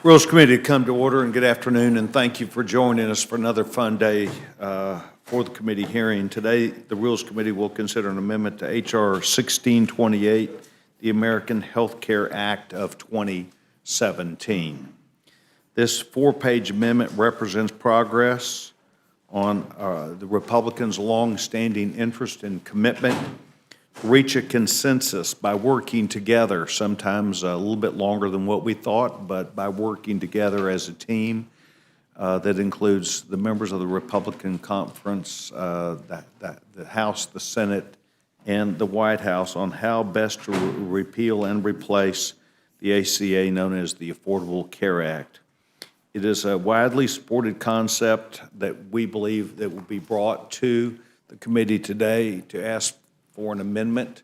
Rules Committee to come to order, and good afternoon, and thank you for joining us for another fun day for the committee hearing. Today, the Rules Committee will consider an amendment to H.R. 1628, the American Health Care Act of 2017. This four-page amendment represents progress on the Republicans' long-standing interest and commitment to reach a consensus by working together, sometimes a little bit longer than what we thought, but by working together as a team that includes the members of the Republican Conference, the House, the Senate, and the White House on how best to repeal and replace the ACA known as the Affordable Care Act. It is a widely supported concept that we believe that will be brought to the committee today to ask for an amendment.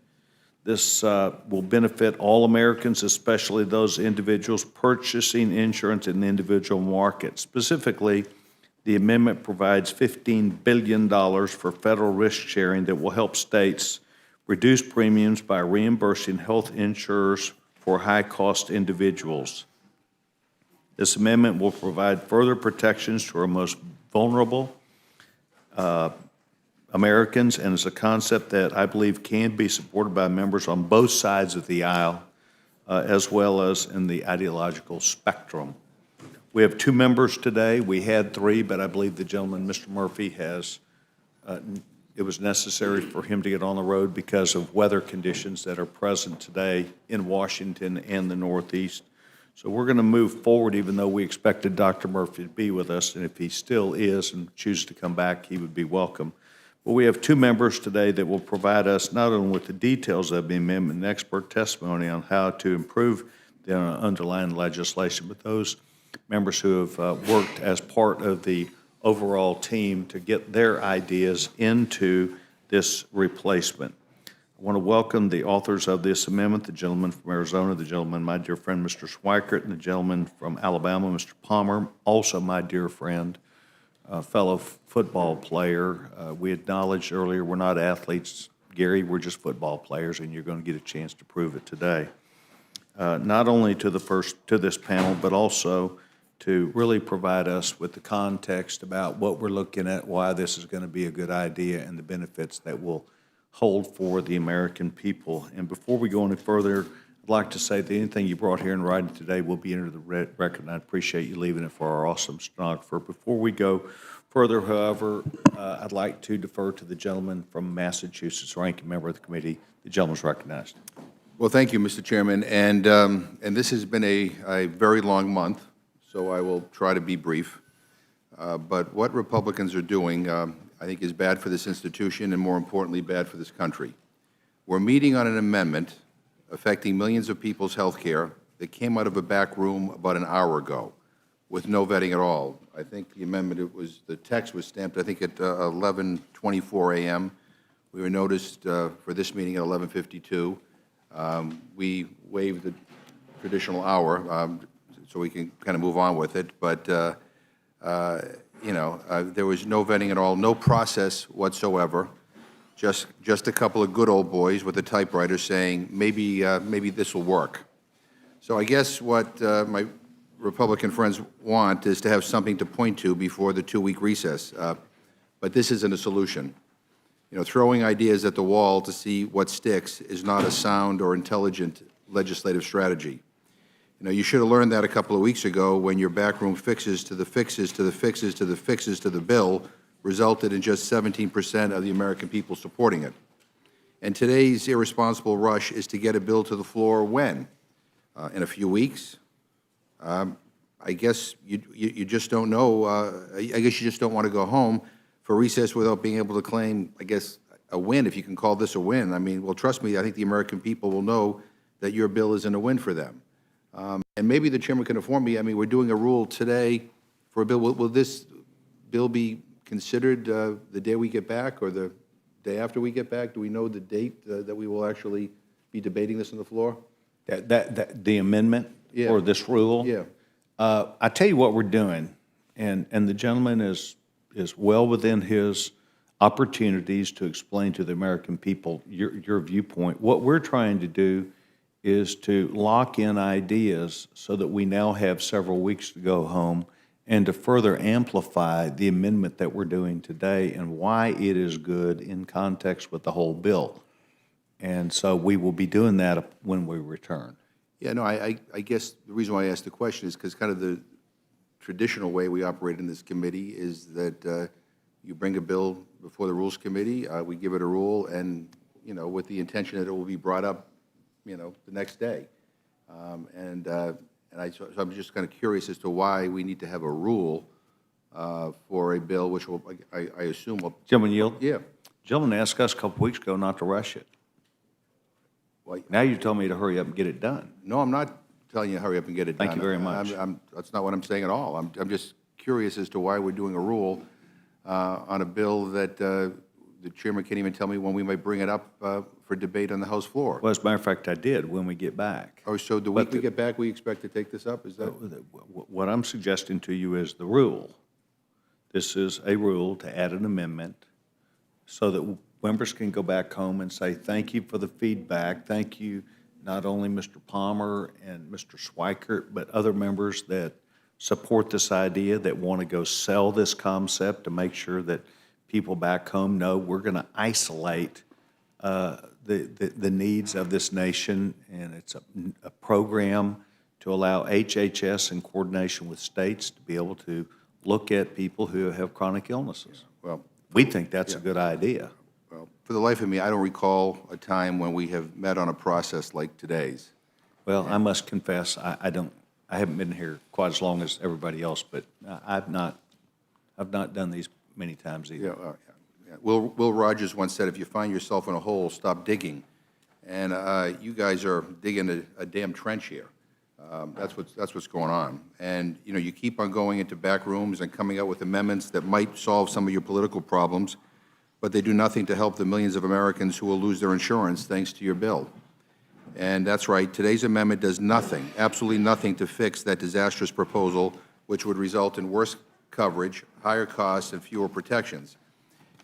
This will benefit all Americans, especially those individuals purchasing insurance in the individual market. Specifically, the amendment provides $15 billion for federal risk sharing that will help states reduce premiums by reimbursing health insurers for high-cost individuals. This amendment will provide further protections to our most vulnerable Americans, and is a concept that I believe can be supported by members on both sides of the aisle, as well as in the ideological spectrum. We have two members today. We had three, but I believe the gentleman, Mr. Murphy, has, it was necessary for him to get on the road because of weather conditions that are present today in Washington and the Northeast. So we're going to move forward, even though we expected Dr. Murphy to be with us, and if he still is and chooses to come back, he would be welcome. But we have two members today that will provide us not only with the details of the amendment and expert testimony on how to improve the underlying legislation, but those members who have worked as part of the overall team to get their ideas into this replacement. I want to welcome the authors of this amendment, the gentleman from Arizona, the gentleman, my dear friend, Mr. Schweikert, and the gentleman from Alabama, Mr. Palmer, also my dear friend, fellow football player. We acknowledged earlier we're not athletes, Gary, we're just football players, and you're going to get a chance to prove it today. Not only to this panel, but also to really provide us with the context about what we're looking at, why this is going to be a good idea, and the benefits that will hold for the American people. And before we go any further, I'd like to say that anything you brought here in writing today will be entered the record, and I appreciate you leaving it for our awesome stenographer. Before we go further, however, I'd like to defer to the gentleman from Massachusetts, ranking member of the committee. The gentleman's recognized. Well, thank you, Mr. Chairman. And this has been a very long month, so I will try to be brief. But what Republicans are doing, I think, is bad for this institution and, more importantly, bad for this country. We're meeting on an amendment affecting millions of people's health care that came out of a back room about an hour ago with no vetting at all. I think the amendment, the text was stamped, I think, at 11:24 a.m. We were noticed for this meeting at 11:52. We waived the traditional hour so we can kind of move on with it. But, there was no vetting at all, no process whatsoever. Just a couple of good old boys with a typewriter saying, maybe this will work. So I guess what my Republican friends want is to have something to point to before the two-week recess. But this isn't a solution. Throwing ideas at the wall to see what sticks is not a sound or intelligent legislative strategy. You should have learned that a couple of weeks ago when your backroom fixes to the fixes to the fixes to the fixes to the bill resulted in just 17% of the American people supporting it. And today's irresponsible rush is to get a bill to the floor when? In a few weeks? I guess you just don't know. I guess you just don't want to go home for recess without being able to claim, I guess, a win, if you can call this a win. I mean, well, trust me, I think the American people will know that your bill isn't a win for them. And maybe the chairman can inform me. I mean, we're doing a rule today for a bill. Will this bill be considered the day we get back or the day after we get back? Do we know the date that we will actually be debating this on the floor? The amendment or this rule? Yeah. I tell you what we're doing, and the gentleman is well within his opportunities to explain to the American people your viewpoint. What we're trying to do is to lock in ideas so that we now have several weeks to go home and to further amplify the amendment that we're doing today and why it is good in context with the whole bill. And so we will be doing that when we return. Yeah, no, I guess the reason why I asked the question is because kind of the traditional way we operate in this committee is that you bring a bill before the Rules Committee, we give it a rule, and, with the intention that it will be brought up, the next day. So I'm just kind of curious as to why we need to have a rule for a bill which will, I assume will. Gentleman yield? Yeah. Gentleman asked us a couple weeks ago not to rush it. Well, Now you told me to hurry up and get it done. no, I'm not telling you to hurry up and get it done. Thank you very much. That's not what I'm saying at all. I'm just curious as to why we're doing a rule on a bill that the chairman can't even tell me when we might bring it up for debate on the House floor. Well, as a matter of fact, I did when we get back. Oh, so the week we get back, we expect to take this up? Is that? What I'm suggesting to you is the rule. This is a rule to add an amendment so that members can go back home and say, thank you for the feedback. Thank you, not only Mr. Palmer and Mr. Schweikert, but other members that support this idea, that want to go sell this concept to make sure that people back home know we're going to isolate the needs of this nation, and it's a program to allow HHS in coordination with states to be able to look at people who have chronic illnesses. Well, We think that's a good idea. well, for the life of me, I don't recall a time when we have met on a process like today's. Well, I must confess, I haven't been here quite as long as everybody else, but I've not done these many times either. Yeah. Will Rogers once said, if you find yourself in a hole, stop digging. And you guys are digging a damn trench here. That's what's going on. And, you keep on going into back rooms and coming up with amendments that might solve some of your political problems, but they do nothing to help the millions of Americans who will lose their insurance thanks to your bill. And that's right, today's amendment does nothing, absolutely nothing to fix that disastrous proposal, which would result in worse coverage, higher costs, and fewer protections.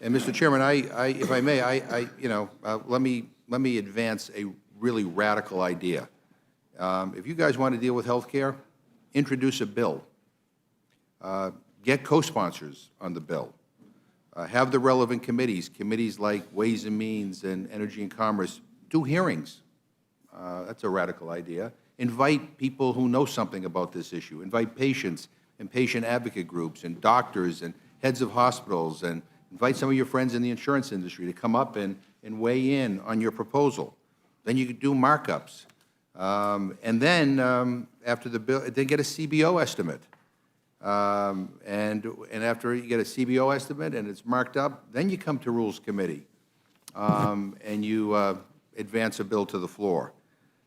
And, Mr. Chairman, if I may, let me advance a really radical idea. If you guys want to deal with health care, introduce a bill. Get co-sponsors on the bill. Have the relevant committees like Ways and Means and Energy and Commerce, do hearings. That's a radical idea. Invite people who know something about this issue. Invite patients and patient advocate groups and doctors and heads of hospitals, and invite some of your friends in the insurance industry to come up and weigh in on your proposal. Then you could do markups. And then after the bill, then get a CBO estimate. And after you get a CBO estimate and it's marked up, then you come to Rules Committee and you advance a bill to the floor.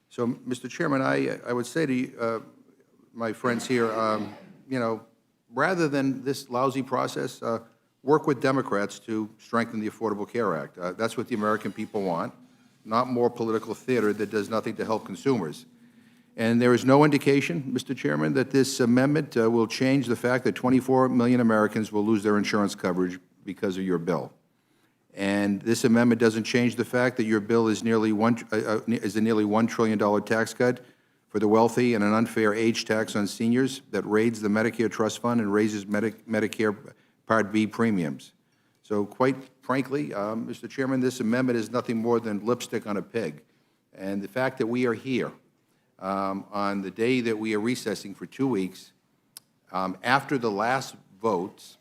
So, Mr. Chairman, I would say to you, my friends here, rather than this lousy process, work with Democrats to strengthen the Affordable Care Act. That's what the American people want, not more political theater that does nothing to help consumers. And there is no indication, Mr. Chairman, that this amendment will change the fact that 24 million Americans will lose their insurance coverage because of your bill. And this amendment doesn't change the fact that your bill is a nearly $1 trillion tax cut for the wealthy and an unfair age tax on seniors that raids the Medicare Trust Fund and raises Medicare Part B premiums. So quite frankly, Mr. Chairman, this amendment is nothing more than lipstick on a pig. And the fact that we are here on the day that we are recessing for 2 weeks, after the last votes,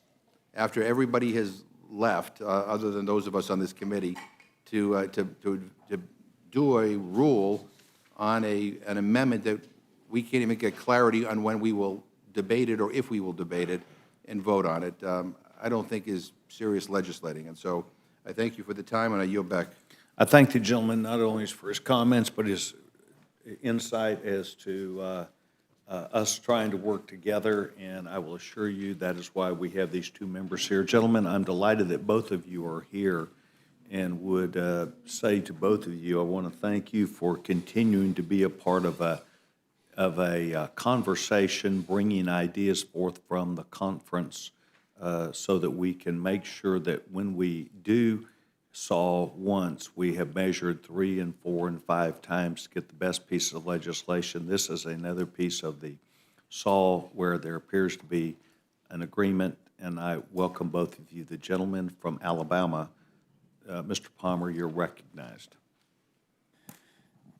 after everybody has left, other than those of us on this committee, to do a rule on an amendment that we can't even get clarity on when we will debate it or if we will debate it and vote on it, I don't think is serious legislating. And so I thank you for the time, and I yield back. I thank the gentleman not only for his comments, but his insight as to us trying to work together, and I will assure you that is why we have these two members here. Gentlemen, I'm delighted that both of you are here, and would say to both of you, I want to thank you for continuing to be a part of a conversation, bringing ideas forth from the conference so that we can make sure that when we do saw once, we have measured 3 and 4 and 5 times to get the best piece of legislation. This is another piece of the saw where there appears to be an agreement, and I welcome both of you. The gentleman from Alabama, Mr. Palmer, you're recognized.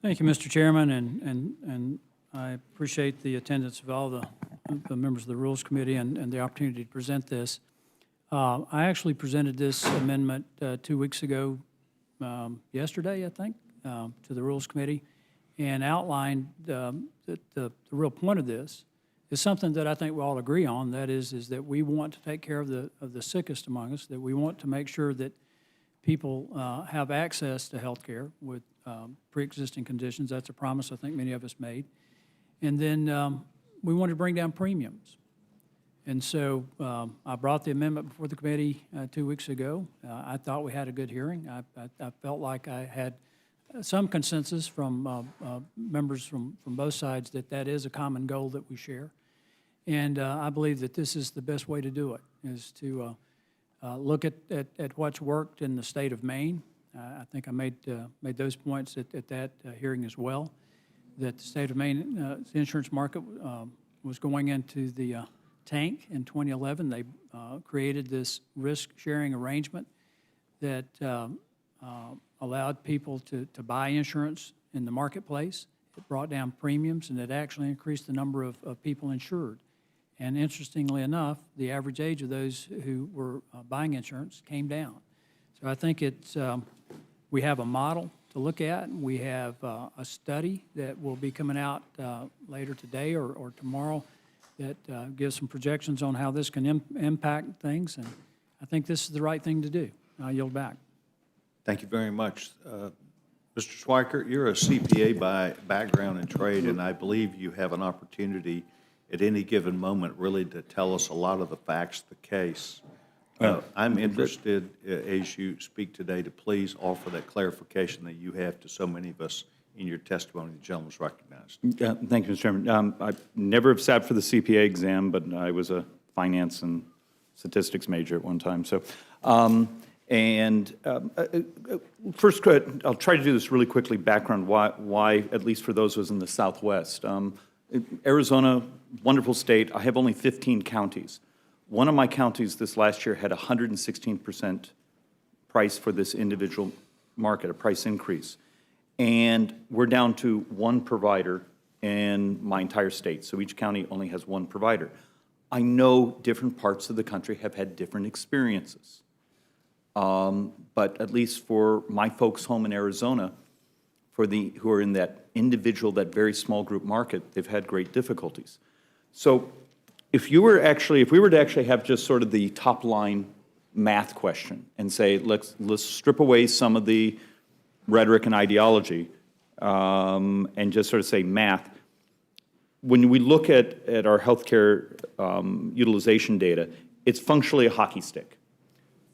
Thank you, Mr. Chairman, and I appreciate the attendance of all the members of the Rules Committee and the opportunity to present this. I actually presented this amendment 2 weeks ago, yesterday, I think, to the Rules Committee, and outlined that the real point of this is something that I think we all agree on. That is that we want to take care of the sickest among us, that we want to make sure that people have access to health care with pre-existing conditions. That's a promise I think many of us made. And then we wanted to bring down premiums. And so I brought the amendment before the committee 2 weeks ago. I thought we had a good hearing. I felt like I had some consensus from members from both sides that is a common goal that we share. And I believe that this is the best way to do it, is to look at what's worked in the state of Maine. I think I made those points at that hearing as well, that the state of Maine, the insurance market was going into the tank in 2011. They created this risk-sharing arrangement that allowed people to buy insurance in the marketplace. It brought down premiums, and it actually increased the number of people insured. And interestingly enough, the average age of those who were buying insurance came down. So I think it's, we have a model to look at. We have a study that will be coming out later today or tomorrow that gives some projections on how this can impact things. And I think this is the right thing to do. I'll yield back. Thank you very much. Mr. Schweikert, you're a CPA by background and trade, and I believe you have an opportunity at any given moment really to tell us a lot of the facts of the case. I'm interested, as you speak today, to please offer that clarification that you have to so many of us in your testimony. The gentleman's recognized. Thank you, Mr. Chairman. I never have sat for the CPA exam, but I was a finance and statistics major at one time. So, first, I'll try to do this really quickly. Background: why, at least for those of us in the Southwest, Arizona, wonderful state. I have only 15 counties. One of my counties this last year had 116% price for this individual market, a price increase. And we're down to one provider in my entire state. So each county only has one provider. I know different parts of the country have had different experiences. But at least for my folks home in Arizona, who are in that individual, that very small group market, they've had great difficulties. So if we were to actually have just sort of the top line math question and say, let's strip away some of the rhetoric and ideology and just sort of say math, when we look at our healthcare utilization data, it's functionally a hockey stick.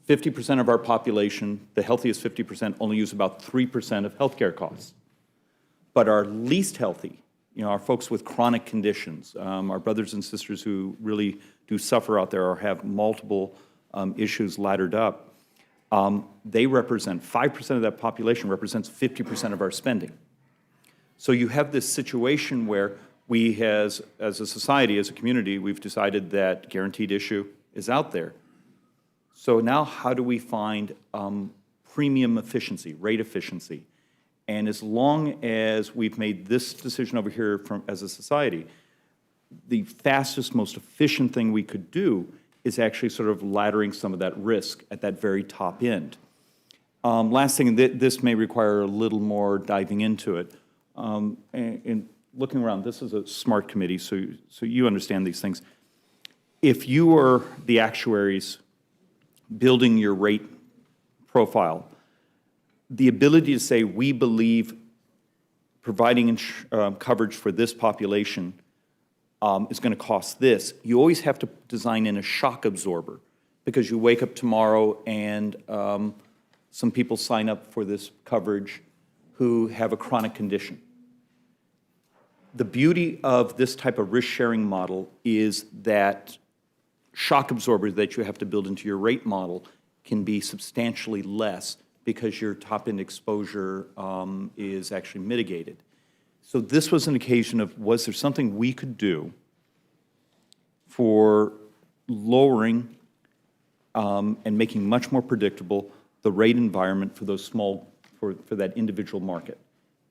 50% of our population, the healthiest 50%, only use about 3% of healthcare costs. But our least healthy, our folks with chronic conditions, our brothers and sisters who really do suffer out there or have multiple issues laddered up, they represent, 5% of that population represents 50% of our spending. So you have this situation where we, as a society, as a community, we've decided that guaranteed issue is out there. So now how do we find premium efficiency, rate efficiency? And as long as we've made this decision over here as a society, the fastest, most efficient thing we could do is actually sort of laddering some of that risk at that very top end. Last thing, this may require a little more diving into it. And looking around, this is a smart committee, so you understand these things. If you are the actuaries building your rate profile, the ability to say, we believe providing coverage for this population is going to cost this, you always have to design in a shock absorber, because you wake up tomorrow and some people sign up for this coverage who have a chronic condition. The beauty of this type of risk-sharing model is that shock absorber that you have to build into your rate model can be substantially less because your top-end exposure is actually mitigated. So this was an occasion of, was there something we could do for lowering and making much more predictable the rate environment for those small, for that individual market?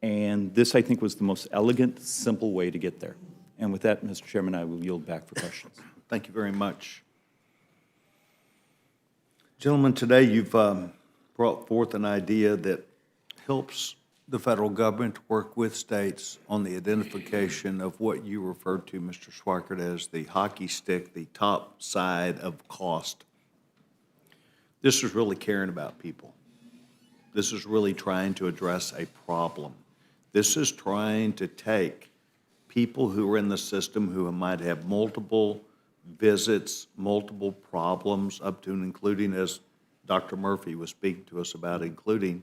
And this, I think, was the most elegant, simple way to get there. And with that, Mr. Chairman, I will yield back for questions. Thank you very much. Gentlemen, today you've brought forth an idea that helps the federal government work with states on the identification of what you referred to, Mr. Schweikert, as the hockey stick, the top side of cost. This is really caring about people. This is really trying to address a problem. This is trying to take people who are in the system who might have multiple visits, multiple problems, up to and including, as Dr. Murphy was speaking to us about, including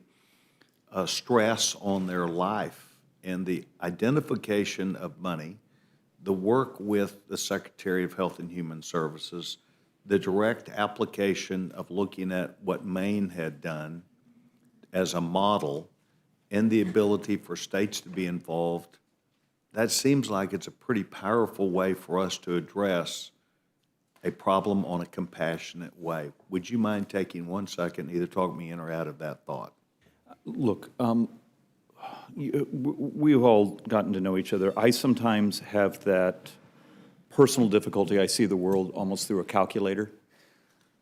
stress on their life and the identification of money, the work with the Secretary of Health and Human Services, the direct application of looking at what Maine had done as a model, and the ability for states to be involved. That seems like it's a pretty powerful way for us to address a problem on a compassionate way. Would you mind taking 1 second, either talk me in or out of that thought? Look, we've all gotten to know each other. I sometimes have that personal difficulty. I see the world almost through a calculator.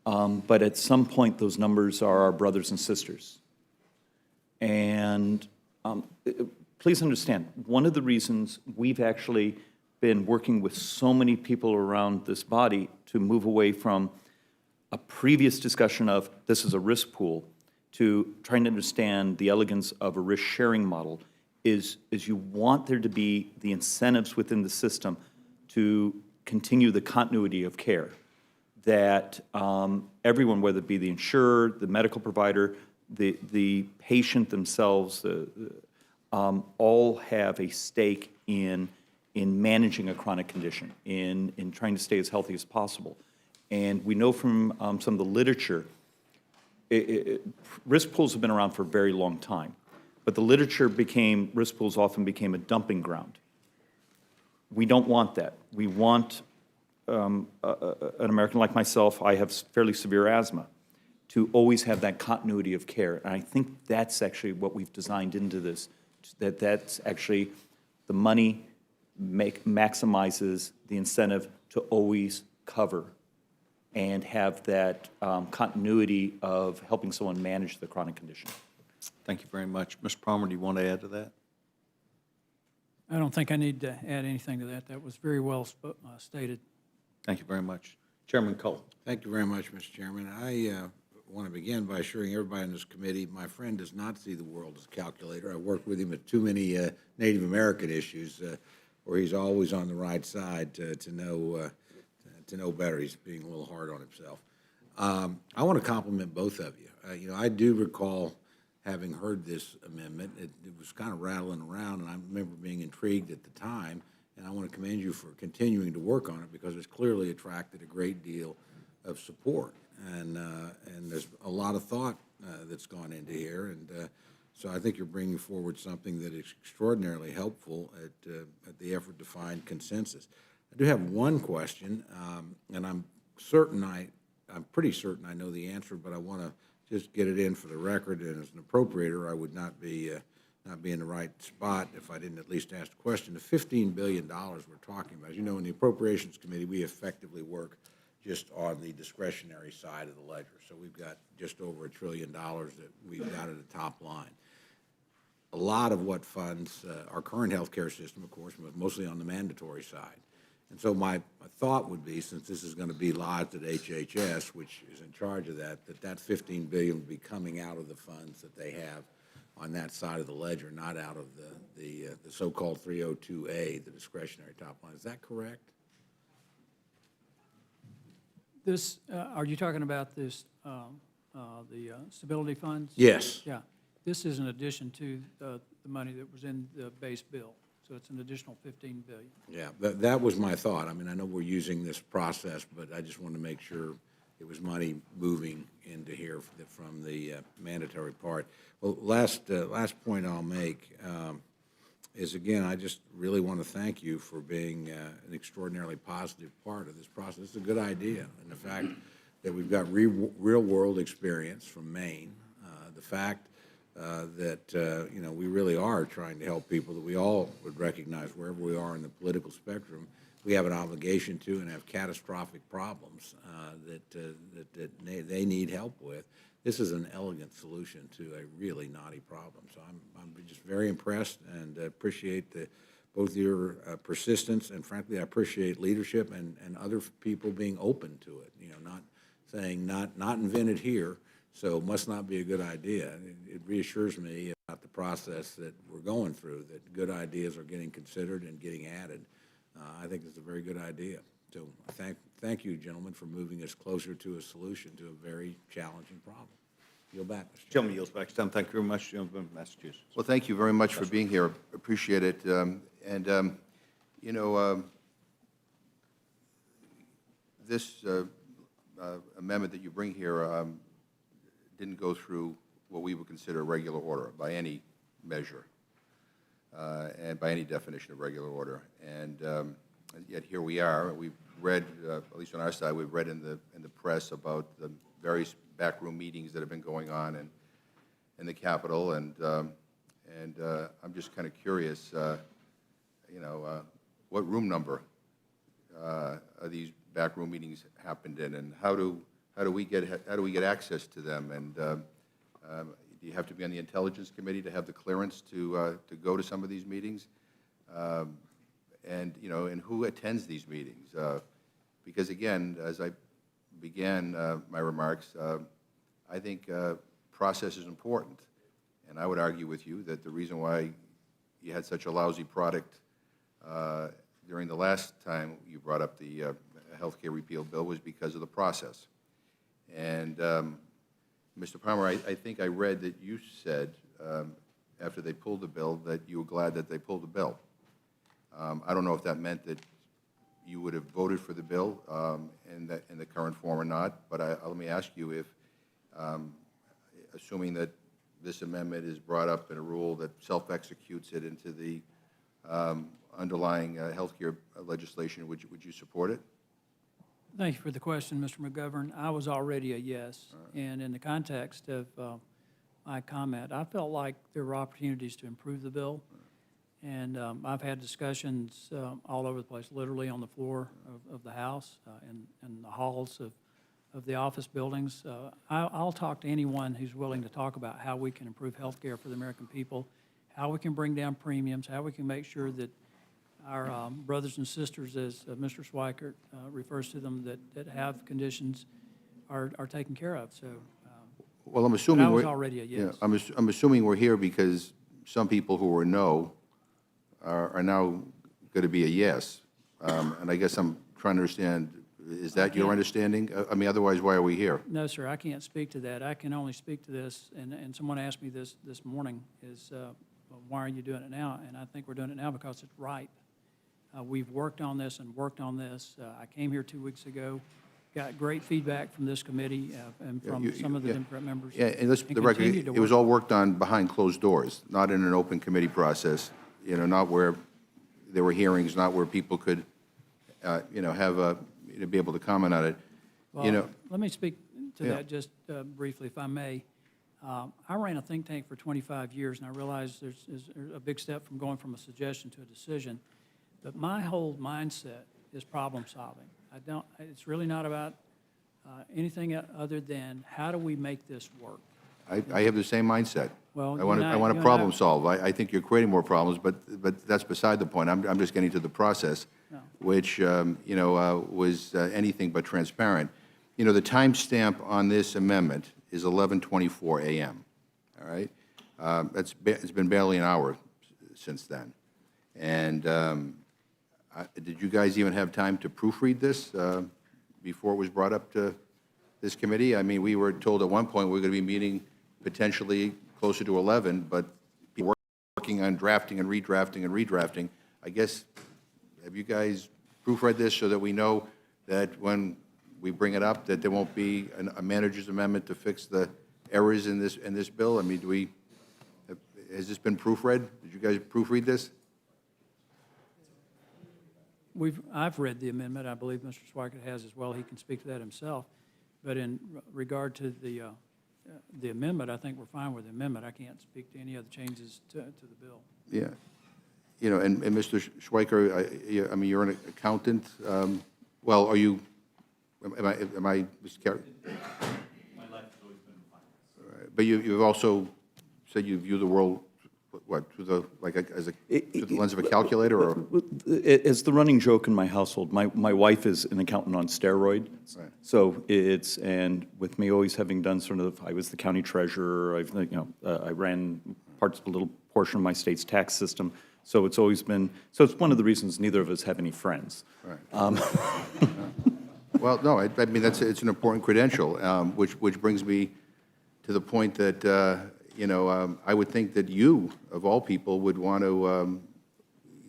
But at some point, those numbers are our brothers and sisters. And please understand, one of the reasons we've actually been working with so many people around this body to move away from a previous discussion of this is a risk pool to trying to understand the elegance of a risk-sharing model is you want there to be the incentives within the system to continue the continuity of care, that everyone, whether it be the insurer, the medical provider, the patient themselves, all have a stake in managing a chronic condition, in trying to stay as healthy as possible. And we know from some of the literature, risk pools have been around for a very long time, but the literature risk pools often became a dumping ground. We don't want that. We want an American like myself, I have fairly severe asthma, to always have that continuity of care. And I think that's actually what we've designed into this, that's actually the money maximizes the incentive to always cover and have that continuity of helping someone manage the chronic condition. Thank you very much. Mr. Palmer, do you want to add to that? I don't think I need to add anything to that. That was very well stated. Thank you very much. Chairman Cole. Thank you very much, Mr. Chairman. I want to begin by assuring everybody in this committee, my friend does not see the world as a calculator. I worked with him at too many Native American issues where he's always on the right side to know better. He's being a little hard on himself. I want to compliment both of you. I do recall having heard this amendment. It was kind of rattling around, and I remember being intrigued at the time. And I want to commend you for continuing to work on it because it's clearly attracted a great deal of support. And there's a lot of thought that's gone into here. And so I think you're bringing forward something that is extraordinarily helpful at the effort to find consensus. I do have one question, and I'm pretty certain I know the answer, but I want to just get it in for the record. And as an appropriator, I would not be in the right spot if I didn't at least ask the question. The $15 billion we're talking about, as you know, in the Appropriations Committee, we effectively work just on the discretionary side of the ledger. So we've got just over $1 trillion that we've got at the top line. A lot of what funds our current healthcare system, of course, but mostly on the mandatory side. And so my thought would be, since this is going to be lodged at HHS, which is in charge of that $15 billion would be coming out of the funds that they have on that side of the ledger, not out of the so-called 302A, the discretionary top line. Is that correct? This, are you talking about this, the stability funds? Yes. Yeah. This is in addition to the money that was in the base bill. So it's an additional 15 billion. Yeah, that was my thought. I mean, I know we're using this process, but I just wanted to make sure it was money moving into here from the mandatory part. Well, last point I'll make is, again, I just really want to thank you for being an extraordinarily positive part of this process. It's a good idea, and the fact that we've got real-world experience from Maine, the fact that, you know, we really are trying to help people, that we all would recognize wherever we are in the political spectrum, we have an obligation to and have catastrophic problems that they need help with. This is an elegant solution to a really knotty problem. So I'm just very impressed and appreciate both your persistence, and frankly, I appreciate leadership and other people being open to it, you know, not saying not invented here, so must not be a good idea. It reassures me about the process that we're going through, that good ideas are getting considered and getting added. I think it's a very good idea. So thank you, gentlemen, for moving us closer to a solution to a very challenging problem. Yield back, Mr. Chairman. Gentleman yields back his time. Thank you very much, gentleman from Massachusetts. Well, thank you very much for being here. Appreciate it. You know, this amendment that you bring here didn't go through what we would consider a regular order by any measure and by any definition of regular order. And yet here we are. We've read, at least on our side, we've read in the press about the various backroom meetings that have been going on in the Capitol, and I'm just kind of curious, you know, what room number are these backroom meetings happened in, and how do we get access to them, and do you have to be on the Intelligence Committee to have the clearance to go to some of these meetings, and you know, and who attends these meetings? Because again, as I began my remarks, I think process is important, and I would argue with you that the reason why you had such a lousy product during the last time you brought up the health care repeal bill was because of the process. And Mr. Palmer, I think I read that you said after they pulled the bill that you were glad that they pulled the bill. I don't know if that meant that you would have voted for the bill in the current form or not, but let me ask you if, assuming that this amendment is brought up in a rule that self-executes it into the underlying health care legislation, would you support it? Thank you for the question, Mr. McGovern. I was already a yes, and in the context of my comment, I felt like there were opportunities to improve the bill, and I've had discussions all over the place, literally on the floor of the House, in the halls of the office buildings. I'll talk to anyone who's willing to talk about how we can improve health care for the American people, how we can bring down premiums, how we can make sure that our brothers and sisters, as Mr. Schweikert refers to them, that have conditions are taken care of. So, Well, I'm assuming I was we're- already a yes. Yeah, I'm assuming we're here because some people who were no are now going to be a yes. And I guess I'm trying to understand, is that your understanding? I mean, otherwise, why are we here? No, sir, I can't speak to that. I can only speak to this, and someone asked me this morning, is well, why are you doing it now? And I think we're doing it now because it's ripe. We've worked on this and worked on this. I came here 2 weeks ago, got great feedback from this committee and from some of the Democrat members. Yeah, and let's, the record, continue to it was work. all worked on behind closed doors, not in an open committee process, you know, not where there were hearings, not where people could, you know, have a, you know, be able to comment on it. Well, You know, let me speak to Yeah. that just briefly, if I may. I ran a think tank for 25 years, and I realize there's a big step from going from a suggestion to a decision. But my whole mindset is problem solving. It's really not about anything other than how do we make this work? I have the same mindset. Well, I want you and I- to you and problem I- solve. I think you're creating more problems, but that's beside the point. I'm just getting to the process, No. which, you know, was anything but transparent. You know, the timestamp on this amendment is 11:24 a.m., all right? It's been barely an hour since then. And did you guys even have time to proofread this before it was brought up to this committee? I mean, we were told at one point we were going to be meeting potentially closer to 11, but people were working on drafting and redrafting and redrafting I guess, have you guys proofread this so that we know that when we bring it up, that there won't be a manager's amendment to fix the errors in this bill? I mean, has this been proofread? Did you guys proofread this? I've read the amendment. I believe Mr. Schweikert has as well. He can speak to that himself. But in regard to the amendment, I think we're fine with the amendment. I can't speak to any other changes to the bill. Yeah. You know, and Mr. Schweiker, I mean, you're an accountant. Well, are you, am I, Mr. Carey? My life has always been in finance. But you've also said you view the world, what, through the, like, through the lens of a calculator, or? It's the running joke in my household. My wife is an accountant on steroids. Right. So and with me always having done sort of, I was the county treasurer, I ran a little portion of my state's tax system. So it's always been, so it's one of the reasons neither of us have any friends. Right. Well, no, I mean, it's an important credential, which brings me to the point that, I would think that you, of all people, would want to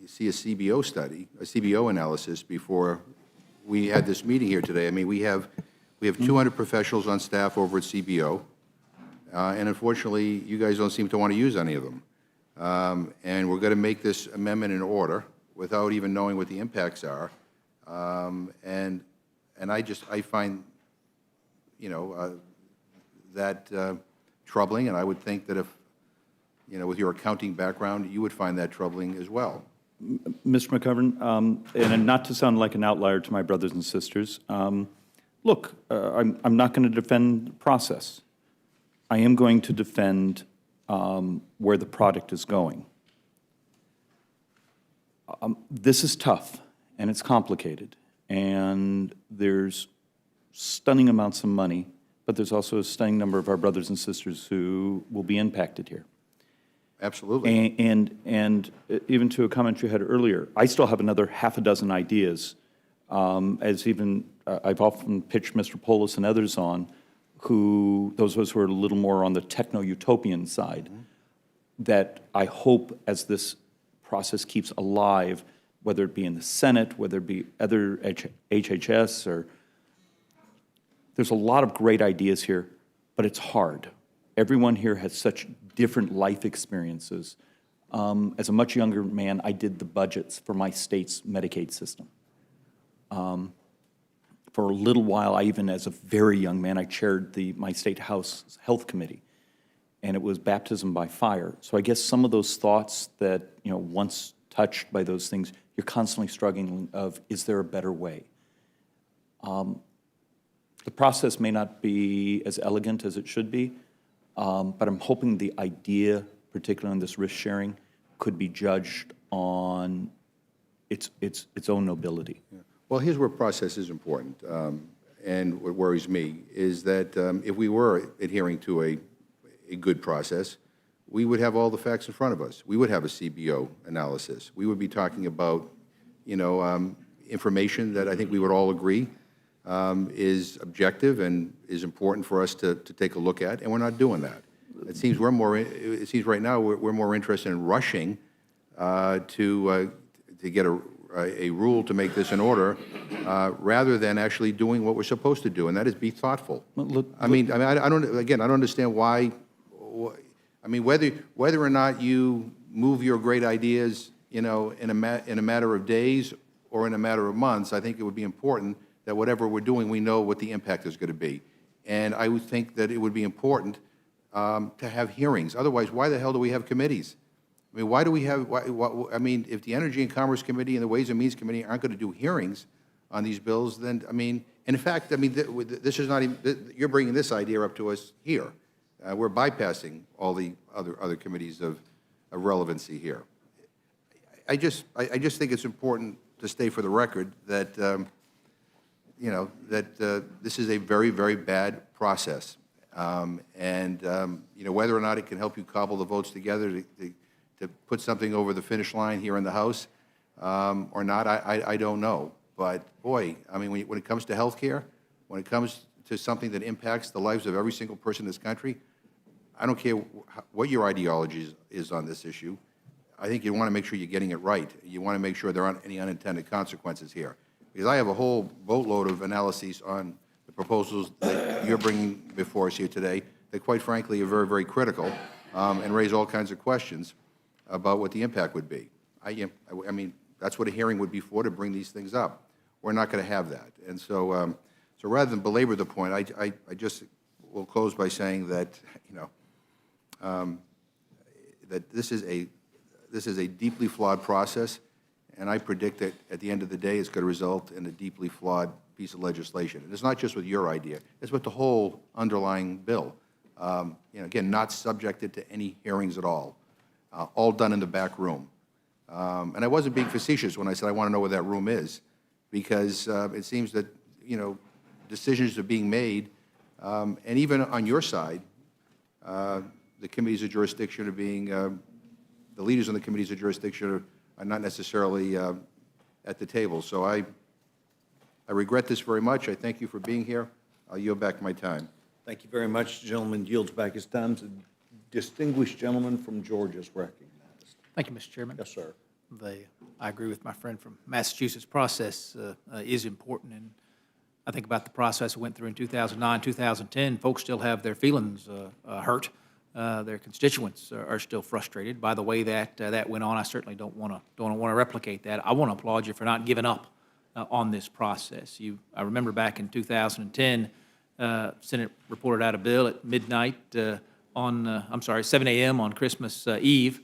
see a CBO study, a CBO analysis before we had this meeting here today. I mean, we have 200 professionals on staff over at CBO, and unfortunately, you guys don't seem to want to use any of them. And we're going to make this amendment in order without even knowing what the impacts are. And I find, that troubling, and I would think that if, with your accounting background, you would find that troubling as well. Mr. McGovern, and not to sound like an outlier to my brothers and sisters, look, I'm not going to defend the process. I am going to defend where the product is going. This is tough, and it's complicated, and there's stunning amounts of money, but there's also a stunning number of our brothers and sisters who will be impacted here. Absolutely. And even to a comment you had earlier, I still have another half a dozen ideas, I've often pitched Mr. Polis and others on, those of us who are a little more on the techno-utopian side, that I hope as this process keeps alive, whether it be in the Senate, whether it be other HHS, or there's a lot of great ideas here, but it's hard. Everyone here has such different life experiences. As a much younger man, I did the budgets for my state's Medicaid system. For a little while, as a very young man, I chaired my state House Health Committee, and it was baptism by fire. So I guess some of those thoughts that, once touched by those things, you're constantly struggling of, is there a better way? The process may not be as elegant as it should be, but I'm hoping the idea, particularly on this risk sharing, could be judged on its own nobility. Yeah. Well, here's where process is important, and what worries me is that if we were adhering to a good process, we would have all the facts in front of us. We would have a CBO analysis. We would be talking about, information that I think we would all agree is objective and is important for us to take a look at, and we're not doing that. It seems right now we're more interested in rushing to get a rule to make this in order, rather than actually doing what we're supposed to do, and that is be thoughtful. I don't understand why. I mean, whether or not you move your great ideas, in a matter of days or in a matter of months, I think it would be important that whatever we're doing, we know what the impact is going to be. And I would think that it would be important to have hearings. Otherwise, why the hell do we have committees? I mean, why do we have, if the Energy and Commerce Committee and the Ways and Means Committee aren't going to do hearings on these bills, then, and in fact, this is not even, you're bringing this idea up to us here. We're bypassing all the other committees of relevancy here. I just think it's important to state for the record that, this is a very, very bad process. Whether or not it can help you cobble the votes together to put something over the finish line here in the House or not, I don't know. But, boy, when it comes to health care, when it comes to something that impacts the lives of every single person in this country, I don't care what your ideology is on this issue. I think you want to make sure you're getting it right. You want to make sure there aren't any unintended consequences here. Because I have a whole boatload of analyses on the proposals that you're bringing before us here today that, quite frankly, are very, very critical and raise all kinds of questions about what the impact would be. I mean, that's what a hearing would be for, to bring these things up. We're not going to have that. And so, so rather than belabor the point, I just will close by saying that, that this is a deeply flawed process, and I predict that at the end of the day, it's going to result in a deeply flawed piece of legislation. And it's not just with your idea; it's with the whole underlying bill. Again, not subjected to any hearings at all done in the back room. And I wasn't being facetious when I said I want to know where that room is, because it seems that decisions are being made, and even on your side, the committees of jurisdiction are being, the leaders on the committees of jurisdiction are not necessarily at the table. So I regret this very much. I thank you for being here. I'll yield back my time. Thank you very much. The gentleman yields back his time. The distinguished gentleman from Georgia is recognized. Thank you, Mr. Chairman. Yes, sir. I agree with my friend from Massachusetts. Process is important, and I think about the process we went through in 2009, 2010. Folks still have their feelings hurt. Their constituents are still frustrated by the way that that went on. I certainly don't want to replicate that. I want to applaud you for not giving up on this process. I remember back in 2010, Senate reported out a bill at midnight 7 a.m. on Christmas Eve,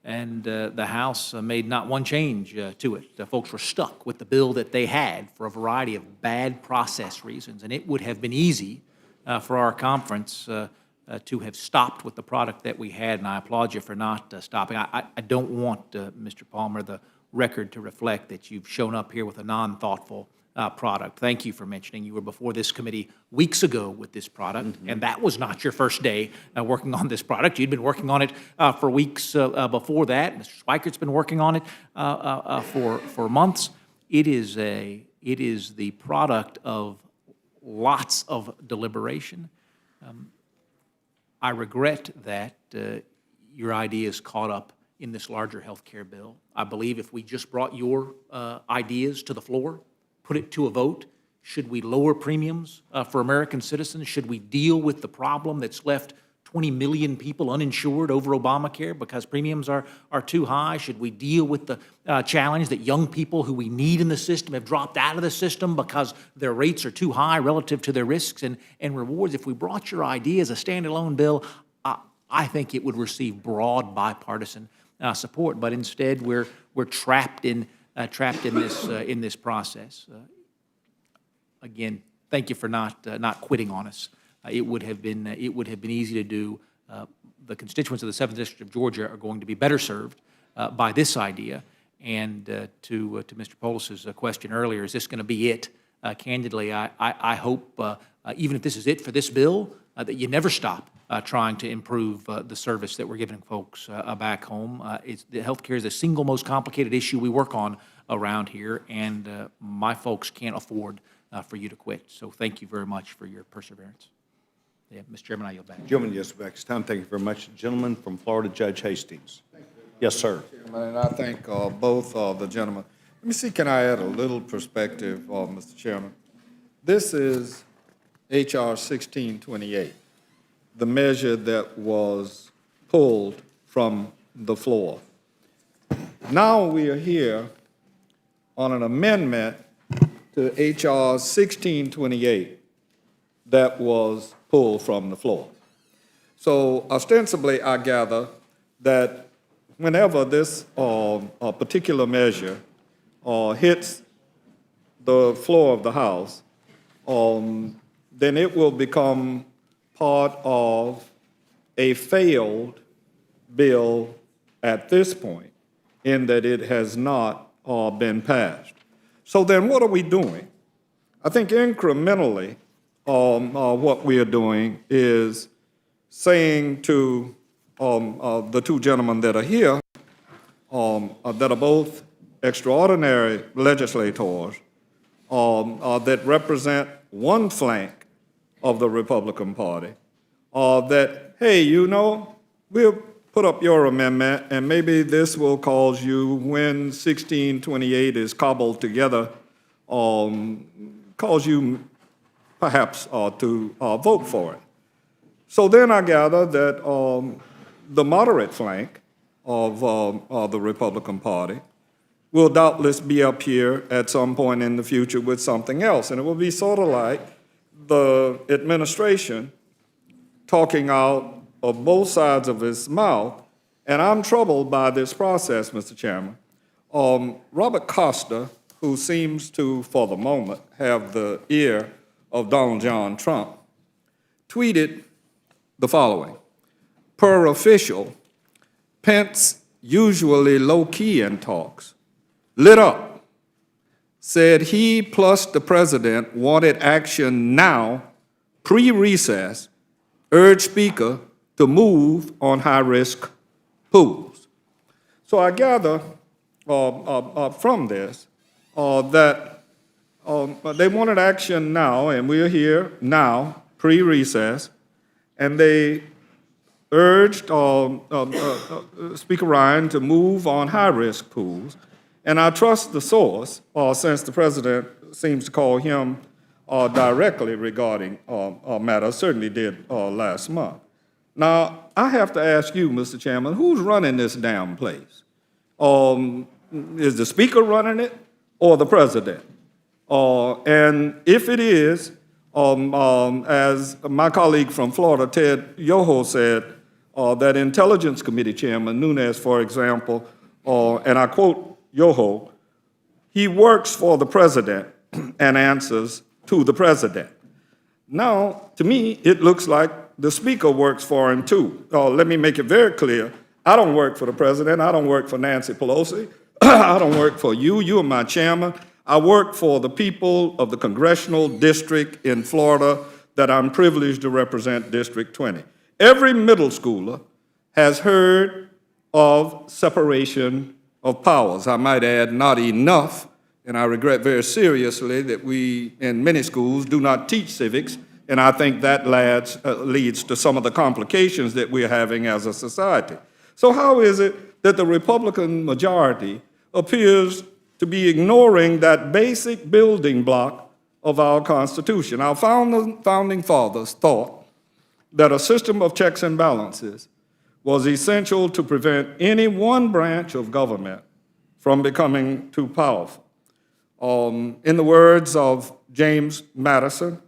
and the House made not one change to it. Folks were stuck with the bill that they had for a variety of bad process reasons, and it would have been easy for our conference to have stopped with the product that we had, and I applaud you for not stopping. I don't want, Mr. Palmer, the record to reflect that you've shown up here with a non-thoughtful product. Thank you for mentioning you were before this committee weeks ago with this product, and that was not your first day working on this product. You'd been working on it for weeks before that. Mr. Schweikert's been working on it for months. It is the product of lots of deliberation. I regret that your ideas caught up in this larger health care bill. I believe if we just brought your ideas to the floor, put it to a vote, should we lower premiums for American citizens? Should we deal with the problem that's left 20 million people uninsured over Obamacare because premiums are too high? Should we deal with the challenge that young people who we need in the system have dropped out of the system because their rates are too high relative to their risks and rewards? If we brought your idea as a standalone bill, I think it would receive broad bipartisan support. But instead, we're trapped in this process. Again, thank you for not quitting on us. It would have been easy to do. The constituents of the 7th District of Georgia are going to be better served by this idea. And to Mr. Polis's question earlier, is this going to be it? Candidly, I hope, even if this is it for this bill, that you never stop trying to improve the service that we're giving folks back home. Healthcare is the single most complicated issue we work on around here, and my folks can't afford for you to quit. So thank you very much for your perseverance. Yeah, Mr. Chairman, I yield back. Gentleman yields back his time. Thank you very much. Gentleman from Florida, Judge Hastings. Yes, sir. And I thank both the gentlemen. Let me see, can I add a little perspective, Mr. Chairman? This is H.R. 1628, the measure that was pulled from the floor. Now we are here on an amendment to H.R. 1628 that was pulled from the floor. So ostensibly, I gather that whenever this particular measure hits the floor of the House, then it will become part of a failed bill at this point, in that it has not been passed. So then what are we doing? I think incrementally, what we are doing is saying to the two gentlemen that are here, that are both extraordinary legislators, that represent one flank of the Republican Party, that, hey, you know, we're put up your amendment, and maybe this will cause you, when 1628 is cobbled together, cause you perhaps to vote for it. So then I gather that the moderate flank of the Republican Party will doubtless be up here at some point in the future with something else. And it will be sort of like the administration talking out of both sides of his mouth. And I'm troubled by this process, Mr. Chairman. Robert Costa, who seems to, for the moment, have the ear of Donald John Trump, tweeted the following: per official, Pence, usually low-key in talks, lit up, said he plus the president wanted action now, pre-recess, urged Speaker to move on high-risk pools. So I gather from this that they wanted action now, and we're here now, pre-recess, and they urged Speaker Ryan to move on high-risk pools. And I trust the source, since the president seems to call him directly regarding matters, certainly did last month. Now, I have to ask you, Mr. Chairman, who's running this damn place? Is the Speaker running it or the president? And if it is, as my colleague from Florida, Ted Yoho, said, that Intelligence Committee Chairman Nunes, for example, and I quote Yoho, he works for the president and answers to the president. Now, to me, it looks like the Speaker works for him too. Let me make it very clear. I don't work for the president. I don't work for Nancy Pelosi. I don't work for you. You are my chairman. I work for the people of the congressional district in Florida that I'm privileged to represent, District 20. Every middle schooler has heard of separation of powers. I might add, not enough, and I regret very seriously that we, in many schools, do not teach civics, and I think that leads to some of the complications that we're having as a society. So how is it that the Republican majority appears to be ignoring that basic building block of our Constitution? Our founding fathers thought that a system of checks and balances was essential to prevent any one branch of government from becoming too powerful. In the words of James Madison,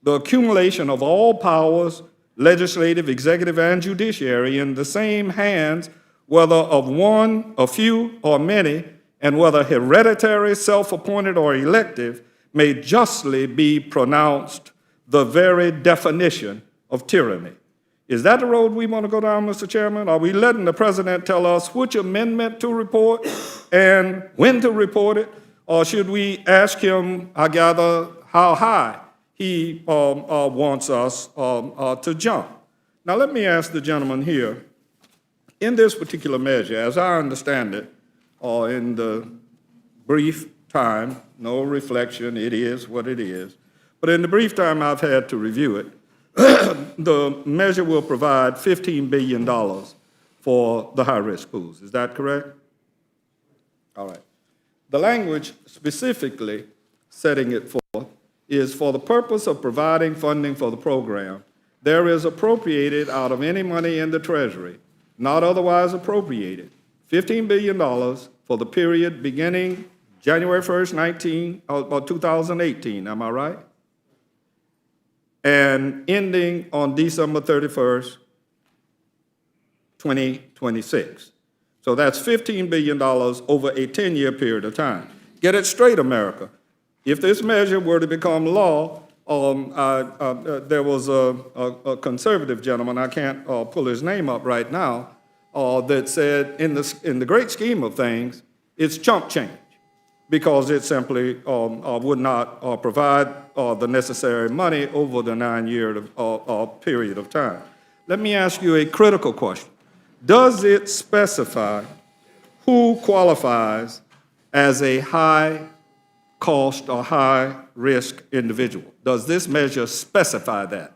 the accumulation of all powers, legislative, executive, and judiciary, in the same hands, whether of one, a few, or many, and whether hereditary, self-appointed, or elective, may justly be pronounced the very definition of tyranny. Is that the road we want to go down, Mr. Chairman? Are we letting the president tell us which amendment to report and when to report it? Or should we ask him, I gather, how high he wants us to jump? Now, let me ask the gentleman here, in this particular measure, as I understand it, in the brief time, no reflection, it is what it is, but in the brief time I've had to review it, the measure will provide $15 billion for the high-risk pools. Is that correct? All right. The language specifically setting it forth is for the purpose of providing funding for the program, there is appropriated out of any money in the Treasury, not otherwise appropriated, $15 billion for the period beginning January 1st, 2018, am I right? And ending on December 31st, 2026. So that's $15 billion over a 10-year period of time. Get it straight, America. If this measure were to become law, there was a conservative gentleman, I can't pull his name up right now, that said in the great scheme of things, it's chump change, because it simply would not provide the necessary money over the 9-year period of time. Let me ask you a critical question. Does it specify who qualifies as a high-cost or high-risk individual? Does this measure specify that?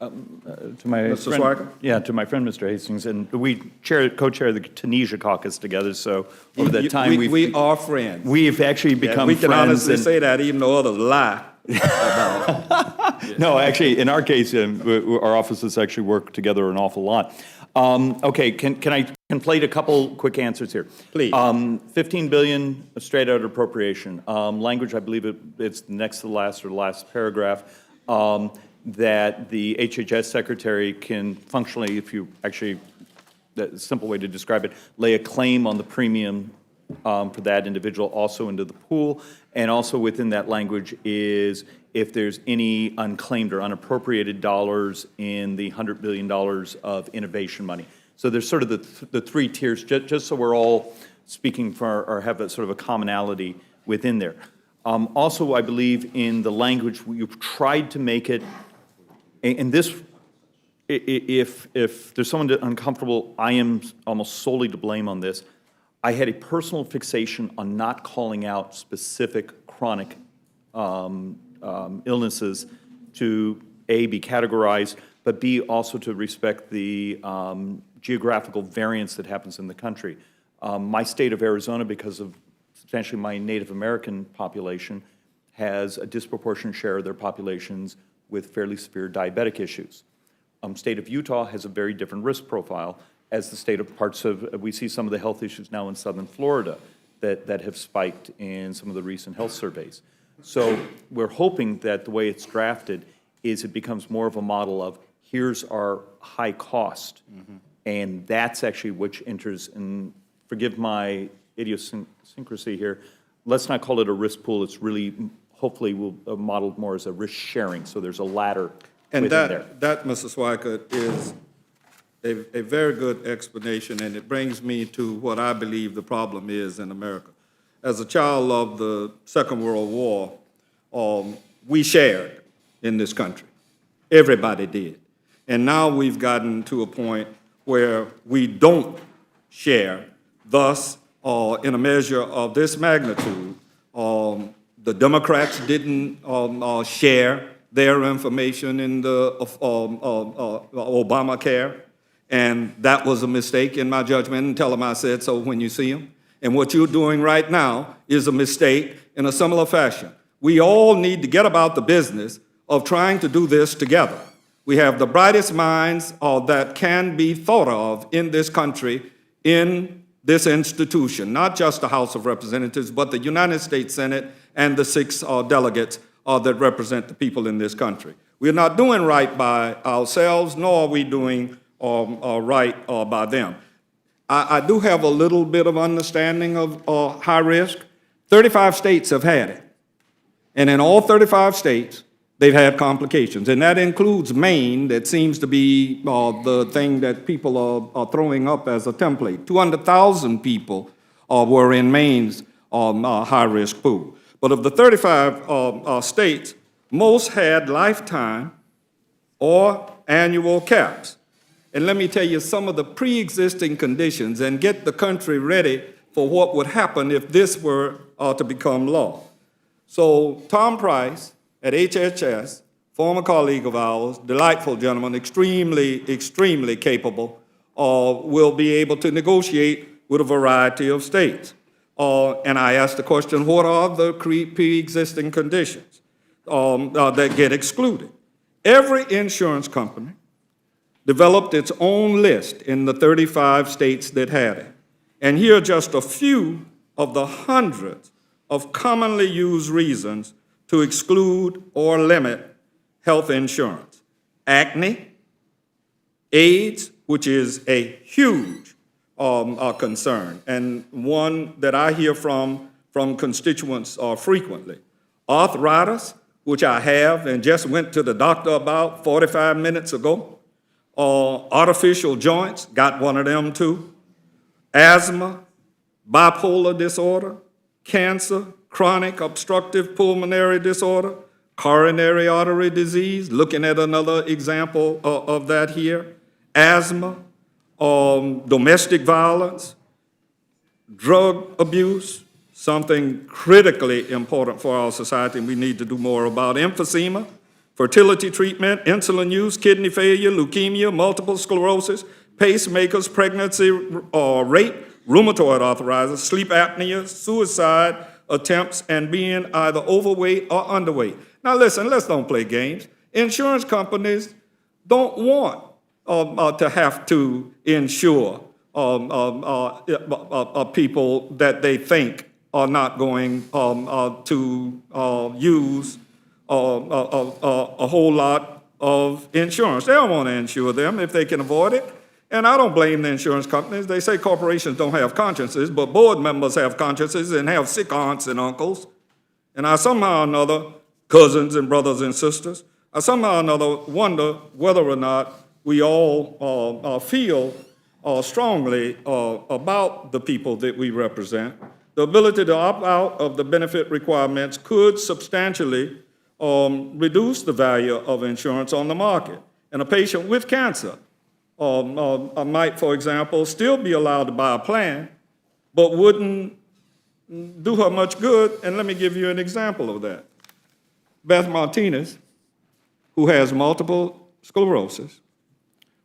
To my Mr. friend- Swiker? Yeah, to my friend, Mr. Hastings, and we co-chair the Tunisia caucus together, so over that time, We are friends. we've actually Yeah, become we can friends. honestly and- say that even though others lie. No, actually, in our case, our offices actually work together an awful lot. Okay, can I conflate a couple quick answers here? Please. 15 billion straight out appropriation. Language, I believe it's next to the last or last paragraph, that the HHS secretary can functionally, if you actually, the simple way to describe it, lay a claim on the premium for that individual also into the pool. And also within that language is if there's any unclaimed or unappropriated dollars in the $100 billion of innovation money. So there's sort of the three tiers, just so we're all speaking for, or have a sort of a commonality within there. Also, I believe in the language, you've tried to make it, and this, if there's someone uncomfortable, I am almost solely to blame on this. I had a personal fixation on not calling out specific chronic illnesses to, A, be categorized, but B, also to respect the geographical variance that happens in the country. My state of Arizona, because of substantially my Native American population, has a disproportionate share of their populations with fairly severe diabetic issues. State of Utah has a very different risk profile, as the state of parts of, we see some of the health issues now in southern Florida that have spiked in some of the recent health surveys. So we're hoping that the way it's drafted is it becomes more of a model of here's our high cost, and that's actually which enters, and forgive my idiosyncrasy here, let's not call it a risk pool, it's really, hopefully we'll model more as a risk sharing, so there's a ladder And within there. that, Mr. Swiker, is a very good explanation, and it brings me to what I believe the problem is in America. As a child of the Second World War, we shared in this country. Everybody did. And now we've gotten to a point where we don't share. Thus, in a measure of this magnitude, the Democrats didn't share their information in the Obamacare, and that was a mistake in my judgment, and tell them I said so when you see them. And what you're doing right now is a mistake in a similar fashion. We all need to get about the business of trying to do this together. We have the brightest minds that can be thought of in this country, in this institution, not just the House of Representatives, but the United States Senate and the 6 delegates that represent the people in this country. We're not doing right by ourselves, nor are we doing right by them. I do have a little bit of understanding of high risk. 35 states have had it. And in all 35 states, they've had complications. And that includes Maine, that seems to be the thing that people are throwing up as a template. 200,000 people were in Maine's high-risk pool. But of the 35 states, most had lifetime or annual caps. And let me tell you some of the pre-existing conditions and get the country ready for what would happen if this were to become law. So Tom Price at HHS, former colleague of ours, delightful gentleman, extremely capable, will be able to negotiate with a variety of states. And I asked the question, what are the pre-existing conditions that get excluded? Every insurance company developed its own list in the 35 states that had it. And here are just a few of the hundreds of commonly used reasons to exclude or limit health insurance. Acne, AIDS, which is a huge concern, and one that I hear from constituents frequently. Arthritis, which I have and just went to the doctor about 45 minutes ago. Artificial joints, got one of them too. Asthma, bipolar disorder, cancer, chronic obstructive pulmonary disorder, coronary artery disease, looking at another example of that here, asthma, domestic violence, drug abuse, something critically important for our society and we need to do more about, emphysema, fertility treatment, insulin use, kidney failure, leukemia, multiple sclerosis, pacemakers, pregnancy rate, rheumatoid arthritis, sleep apnea, suicide attempts, and being either overweight or underweight. Now listen, let's don't play games. Insurance companies don't want to have to insure people that they think are not going to use a whole lot of insurance. They don't want to insure them if they can avoid it. And I don't blame the insurance companies. They say corporations don't have consciences, but board members have consciences and have sick aunts and uncles. And I somehow or another, cousins and brothers and sisters, I somehow or another wonder whether or not we all feel strongly about the people that we represent. The ability to opt out of the benefit requirements could substantially reduce the value of insurance on the market. And a patient with cancer might, for example, still be allowed to buy a plan, but wouldn't do her much good. And let me give you an example of that. Beth Martinez, who has multiple sclerosis,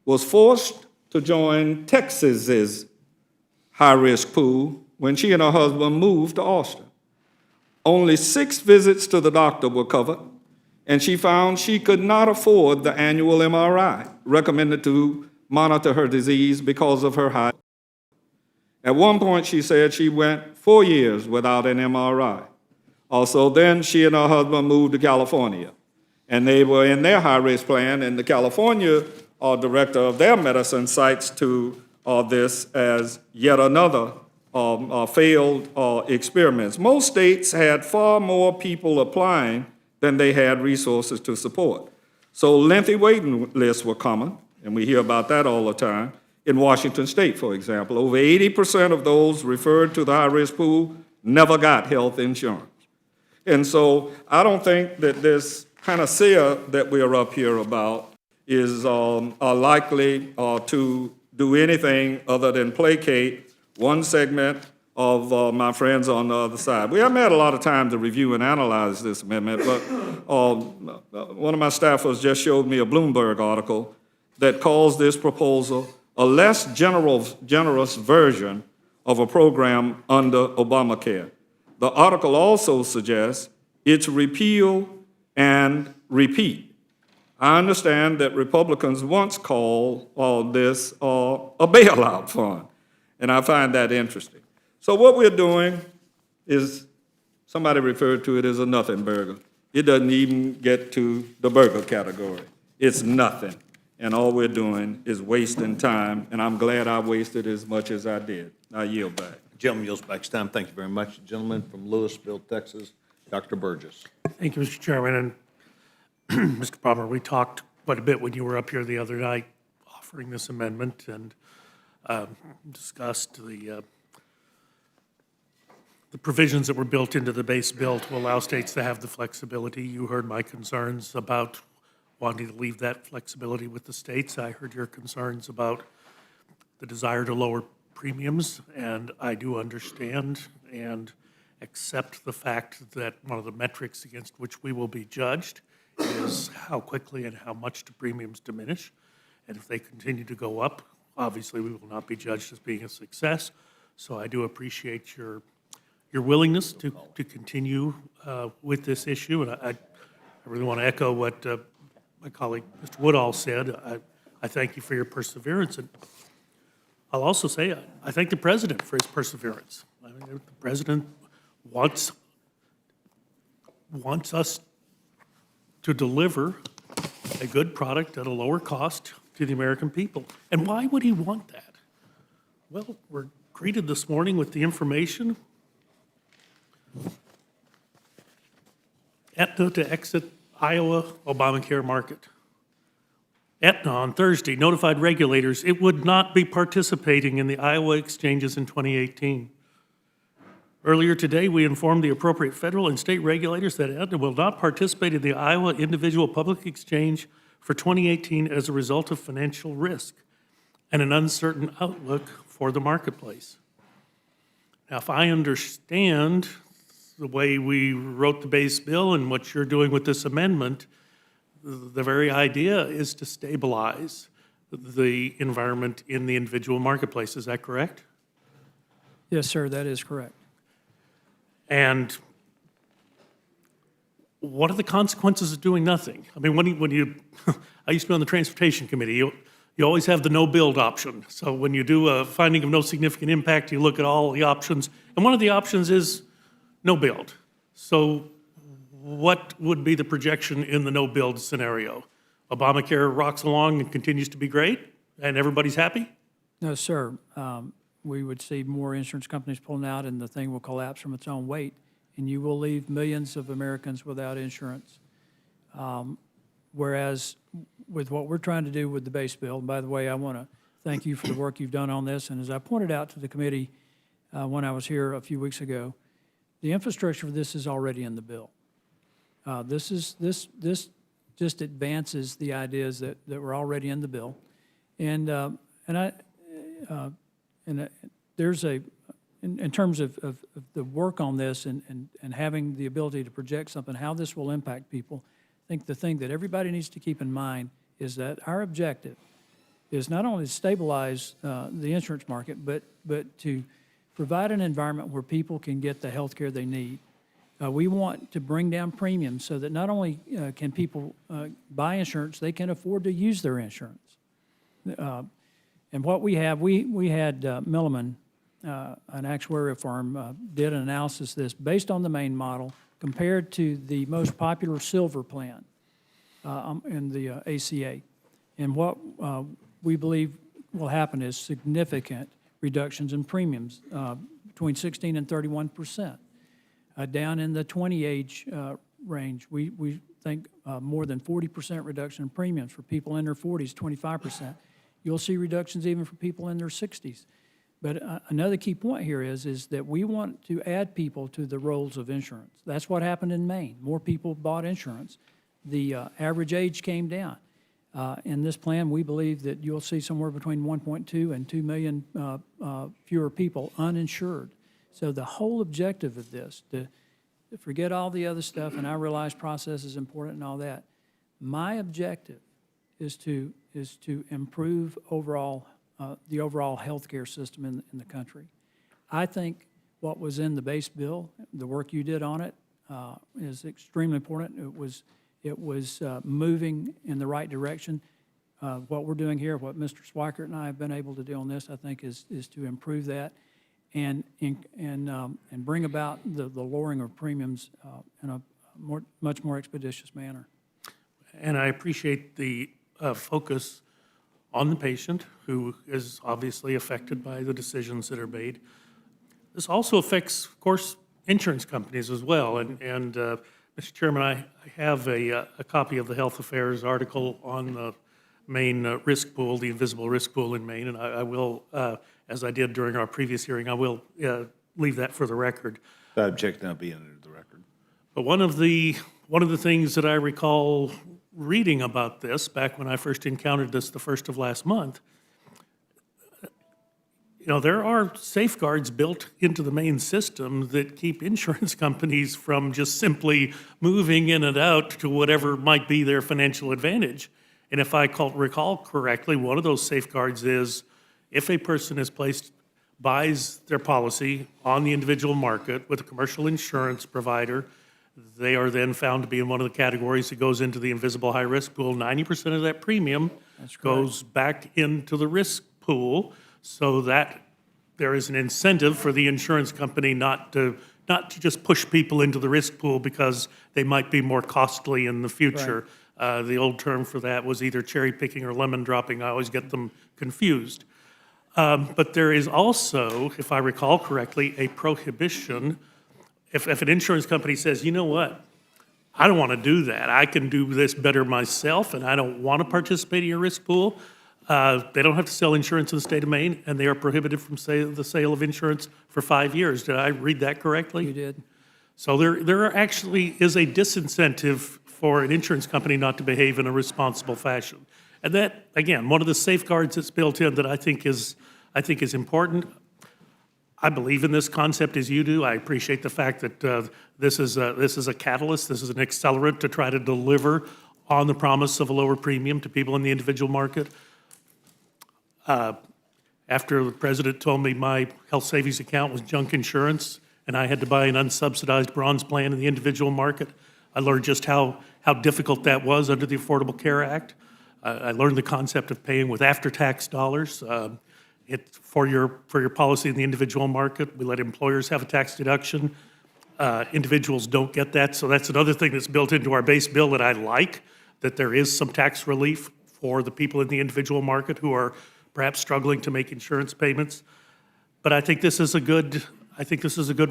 was forced to join Texas's high-risk pool when she and her husband moved to Austin. Only 6 visits to the doctor were covered, and she found she could not afford the annual MRI recommended to monitor her disease because of her high. At one point, she said she went 4 years without an MRI. Also, then she and her husband moved to California, and they were in their high-risk plan, and the California director of their medicine cites to this as yet another failed experiments. Most states had far more people applying than they had resources to support. So lengthy waiting lists were common, and we hear about that all the time. In Washington State, for example, over 80% of those referred to the high-risk pool never got health insurance. And so I don't think that this panacea that we're up here about is likely to do anything other than placate one segment of my friends on the other side. We haven't had a lot of time to review and analyze this amendment, but one of my staffers just showed me a Bloomberg article that calls this proposal a less generous version of a program under Obamacare. The article also suggests it's repeal and repeat. I understand that Republicans once called this a bailout fund, and I find that interesting. So what we're doing is, somebody referred to it as a nothing burger. It doesn't even get to the burger category. It's nothing, and all we're doing is wasting time, and I'm glad I wasted as much as I did. I yield back. Gentleman yields back his time. Thank you very much. Gentleman from Louisville, Texas, Dr. Burgess. Thank you, Mr. Chairman. And Mr. Palmer, we talked quite a bit when you were up here the other night offering this amendment and discussed the provisions that were built into the base bill to allow states to have the flexibility. You heard my concerns about wanting to leave that flexibility with the states. I heard your concerns about the desire to lower premiums, and I do understand and accept the fact that one of the metrics against which we will be judged is how quickly and how much do premiums diminish. And if they continue to go up, obviously we will not be judged as being a success. So I do appreciate your willingness to continue with this issue. And I really want to echo what my colleague, Mr. Woodall, said. I thank you for your perseverance. And I'll also say I thank the President for his perseverance. I mean, the President wants us to deliver a good product at a lower cost to the American people. And why would he want that? Well, we're greeted this morning with the information Aetna to exit Iowa Obamacare market. Aetna on Thursday notified regulators it would not be participating in the Iowa exchanges in 2018. Earlier today, we informed the appropriate federal and state regulators that Aetna will not participate in the Iowa Individual Public Exchange for 2018 as a result of financial risk and an uncertain outlook for the marketplace. Now, if I understand the way we wrote the base bill and what you're doing with this amendment, The very idea is to stabilize the environment in the individual marketplace. Is that correct? Yes, sir, that is correct. And what are the consequences of doing nothing? I mean, when you I used to be on the transportation committee. You always have the no build option. So when you do a finding of no significant impact, you look at all the options, and one of the options is no build. So what would be the projection in the no build scenario? Obamacare rocks along and continues to be great, and everybody's happy? No, sir. We would see more insurance companies pulling out, and the thing will collapse from its own weight, and you will leave millions of Americans without insurance. Whereas with what we're trying to do with the base bill, and by the way, I want to thank you for the work you've done on this, and as I pointed out to the committee when I was here a few weeks ago, the infrastructure for this is already in the bill. This just advances the ideas that were already in the bill, and there's in terms of the work on this and having the ability to project something, how this will impact people. I think the thing that everybody needs to keep in mind is that our objective is not only to stabilize the insurance market, but to provide an environment where people can get the health care they need. We want to bring down premiums so that not only can people buy insurance, they can afford to use their insurance. And what we had Milliman, an actuarial firm, did an analysis of this based on the main model compared to the most popular silver plan in the ACA. And what we believe will happen is significant reductions in premiums between 16 and 31%. Down in the 20 age range, we think more than 40% reduction in premiums for people in their 40s, 25%. You'll see reductions even for people in their 60s. But another key point here is that we want to add people to the rolls of insurance. That's what happened in Maine. More people bought insurance. The average age came down. In this plan, we believe that you'll see somewhere between 1.2 and 2 million fewer people uninsured. So the whole objective of this, to forget all the other stuff, and I realize process is important and all that, my objective is to improve overall the overall healthcare system in the country. I think what was in the base bill, the work you did on it, is extremely important. It was moving in the right direction. What we're doing here, what Mr. Swikert and I have been able to do on this, I think, is to improve that and bring about the lowering of premiums in a much more expeditious manner. And I appreciate the focus on the patient, who is obviously affected by the decisions that are made. This also affects, of course, insurance companies as well. And Mr. Chairman, I have a copy of the Health Affairs article on the Maine risk pool, the invisible risk pool in Maine, and I will, as I did during our previous hearing, I will leave that for the record. I object now being under the record. But one of the things that I recall reading about this back when I first encountered this the first of last month, there are safeguards built into the Maine system that keep insurance companies from just simply moving in and out to whatever might be their financial advantage. And if I recall correctly, one of those safeguards is if a person buys their policy on the individual market with a commercial insurance provider, they are then found to be in one of the categories that goes into the invisible high-risk pool. 90% of that premium goes back into the risk pool, so that there is an incentive for the insurance company not to just push people into the risk pool because they might be more costly in the future. Right. The old term for that was either cherry picking or lemon dropping. I always get them confused. But there is also, if I recall correctly, a prohibition. If an insurance company says, you know what, I don't want to do that. I can do this better myself, and I don't want to participate in your risk pool. They don't have to sell insurance in the state of Maine, and they are prohibited from the sale of insurance for 5 years. Did I read that correctly? You did. So there actually is a disincentive for an insurance company not to behave in a responsible fashion. And that, again, one of the safeguards that's built in that I think is important. I believe in this concept as you do. I appreciate the fact that this is a catalyst, this is an accelerant to try to deliver on the promise of a lower premium to people in the individual market. After the president told me my health savings account was junk insurance and I had to buy an unsubsidized bronze plan in the individual market, I learned just how difficult that was under the Affordable Care Act. I learned the concept of paying with after-tax dollars. For your policy in the individual market, we let employers have a tax deduction. Individuals don't get that, so that's another thing that's built into our base bill that I like, that there is some tax relief for the people in the individual market who are perhaps struggling to make insurance payments. But I think this is a good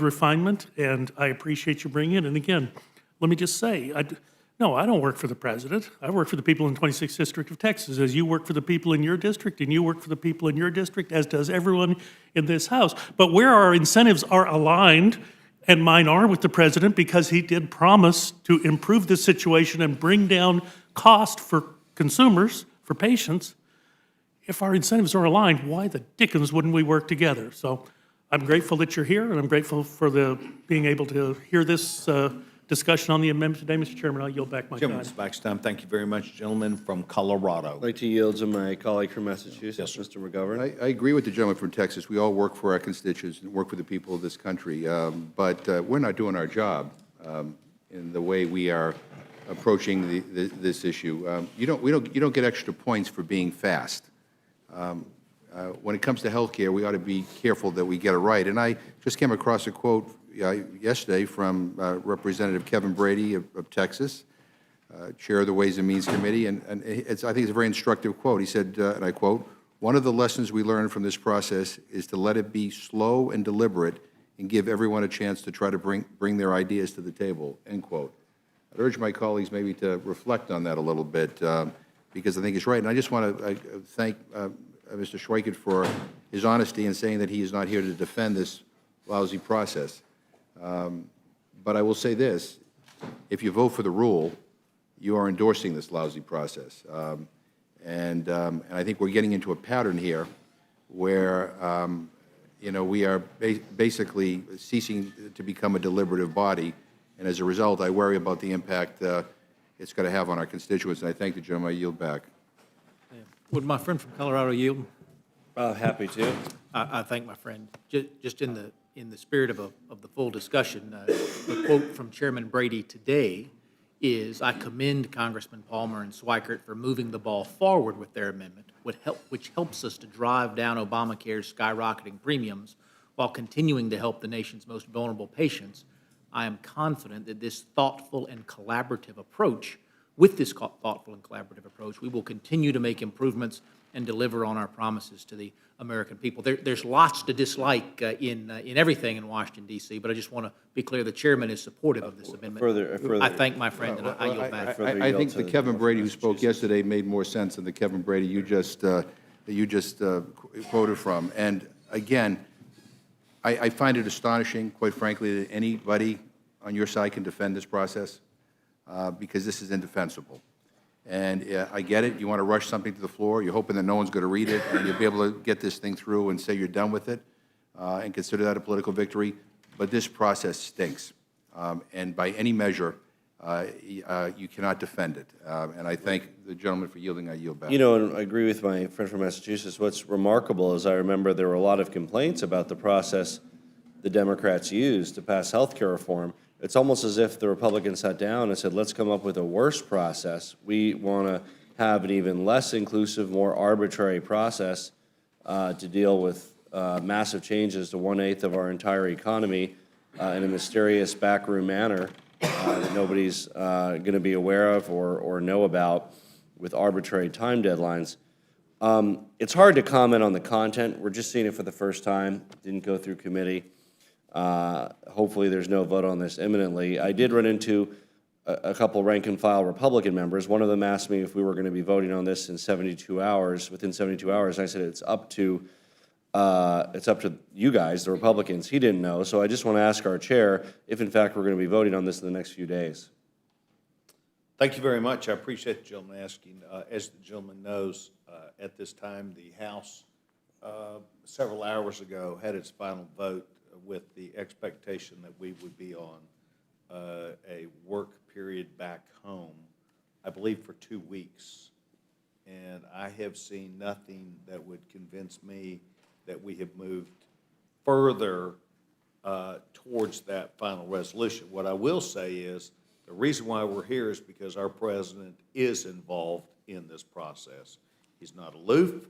refinement, and I appreciate you bringing it. And again, let me just say, no, I don't work for the president. I work for the people in the 26th District of Texas, as you work for the people in your district, and you work for the people in your district, as does everyone in this House. But where our incentives are aligned, and mine are with the president, because he did promise to improve the situation and bring down cost for consumers, for patients, if our incentives are aligned, why the dickens wouldn't we work together? So I'm grateful that you're here, and I'm grateful for being able to hear this discussion on the amendment today. Mr. Chairman, I'll yield back my time. Gentleman's back time. Thank you very much. Gentleman from Colorado. I'd like to yield to my colleague from Massachusetts, Mr. McGovern. I agree with the gentleman from Texas. We all work for our constituents and work for the people of this country, but we're not doing our job in the way we are approaching this issue. You don't get extra points for being fast. When it comes to health care, we ought to be careful that we get it right. And I just came across a quote yesterday from Representative Kevin Brady of Texas, Chair of the Ways and Means Committee, and I think it's a very instructive quote. He said, and I quote, "One of the lessons we learned from this process is to let it be slow and deliberate and give everyone a chance to try to bring their ideas to the table," end quote. I'd urge my colleagues maybe to reflect on that a little bit, because I think it's right. And I just want to thank Mr. Schweikert for his honesty in saying that he is not here to defend this lousy process. But I will say this, if you vote for the rule, you are endorsing this lousy process. And I think we're getting into a pattern here where, we are basically ceasing to become a deliberative body. And as a result, I worry about the impact it's going to have on our constituents. And I thank the gentleman. I yield back. Would my friend from Colorado yield? Happy to. I thank my friend. Just in the spirit of the full discussion, the quote from Chairman Brady today is, "I commend Congressman Palmer and Schweikert for moving the ball forward with their amendment, which helps us to drive down Obamacare's skyrocketing premiums while continuing to help the nation's most vulnerable patients. I am confident that this thoughtful and collaborative approach, we will continue to make improvements and deliver on our promises to the American people." There's lots to dislike in everything in Washington, D.C., but I just want to be clear the chairman is supportive of this amendment. I thank my friend, and I yield back. I think the Kevin Brady who spoke yesterday made more sense than the Kevin Brady you just quoted from. And again, I find it astonishing, quite frankly, that anybody on your side can defend this process, because this is indefensible. And I get it. You want to rush something to the floor. You're hoping that no one's going to read it, and you'll be able to get this thing through and say you're done with it and consider that a political victory. But this process stinks. And by any measure, you cannot defend it. And I thank the gentleman for yielding. I yield back. And I agree with my friend from Massachusetts. What's remarkable is I remember there were a lot of complaints about the process the Democrats used to pass health care reform. It's almost as if the Republicans sat down and said, let's come up with a worse process. We want to have an even less inclusive, more arbitrary process to deal with massive changes to 1/8 of our entire economy in a mysterious backroom manner that nobody's going to be aware of or know about with arbitrary time deadlines. It's hard to comment on the content. We're just seeing it for the first time. Didn't go through committee. Hopefully there's no vote on this imminently. I did run into a couple rank-and-file Republican members. One of them asked me if we were going to be voting on this in 72 hours, within 72 hours. And I said it's up to you guys, the Republicans. He didn't know, so I just want to ask our chair if, in fact, we're going to be voting on this in the next few days. Thank you very much. I appreciate the gentleman asking. As the gentleman knows, at this time, the House, several hours ago, had its final vote with the expectation that we would be on a work period back home I believe, for 2 weeks. And I have seen nothing that would convince me that we have moved further towards that final resolution. What I will say is, the reason why we're here is because our president is involved in this process. He's not aloof,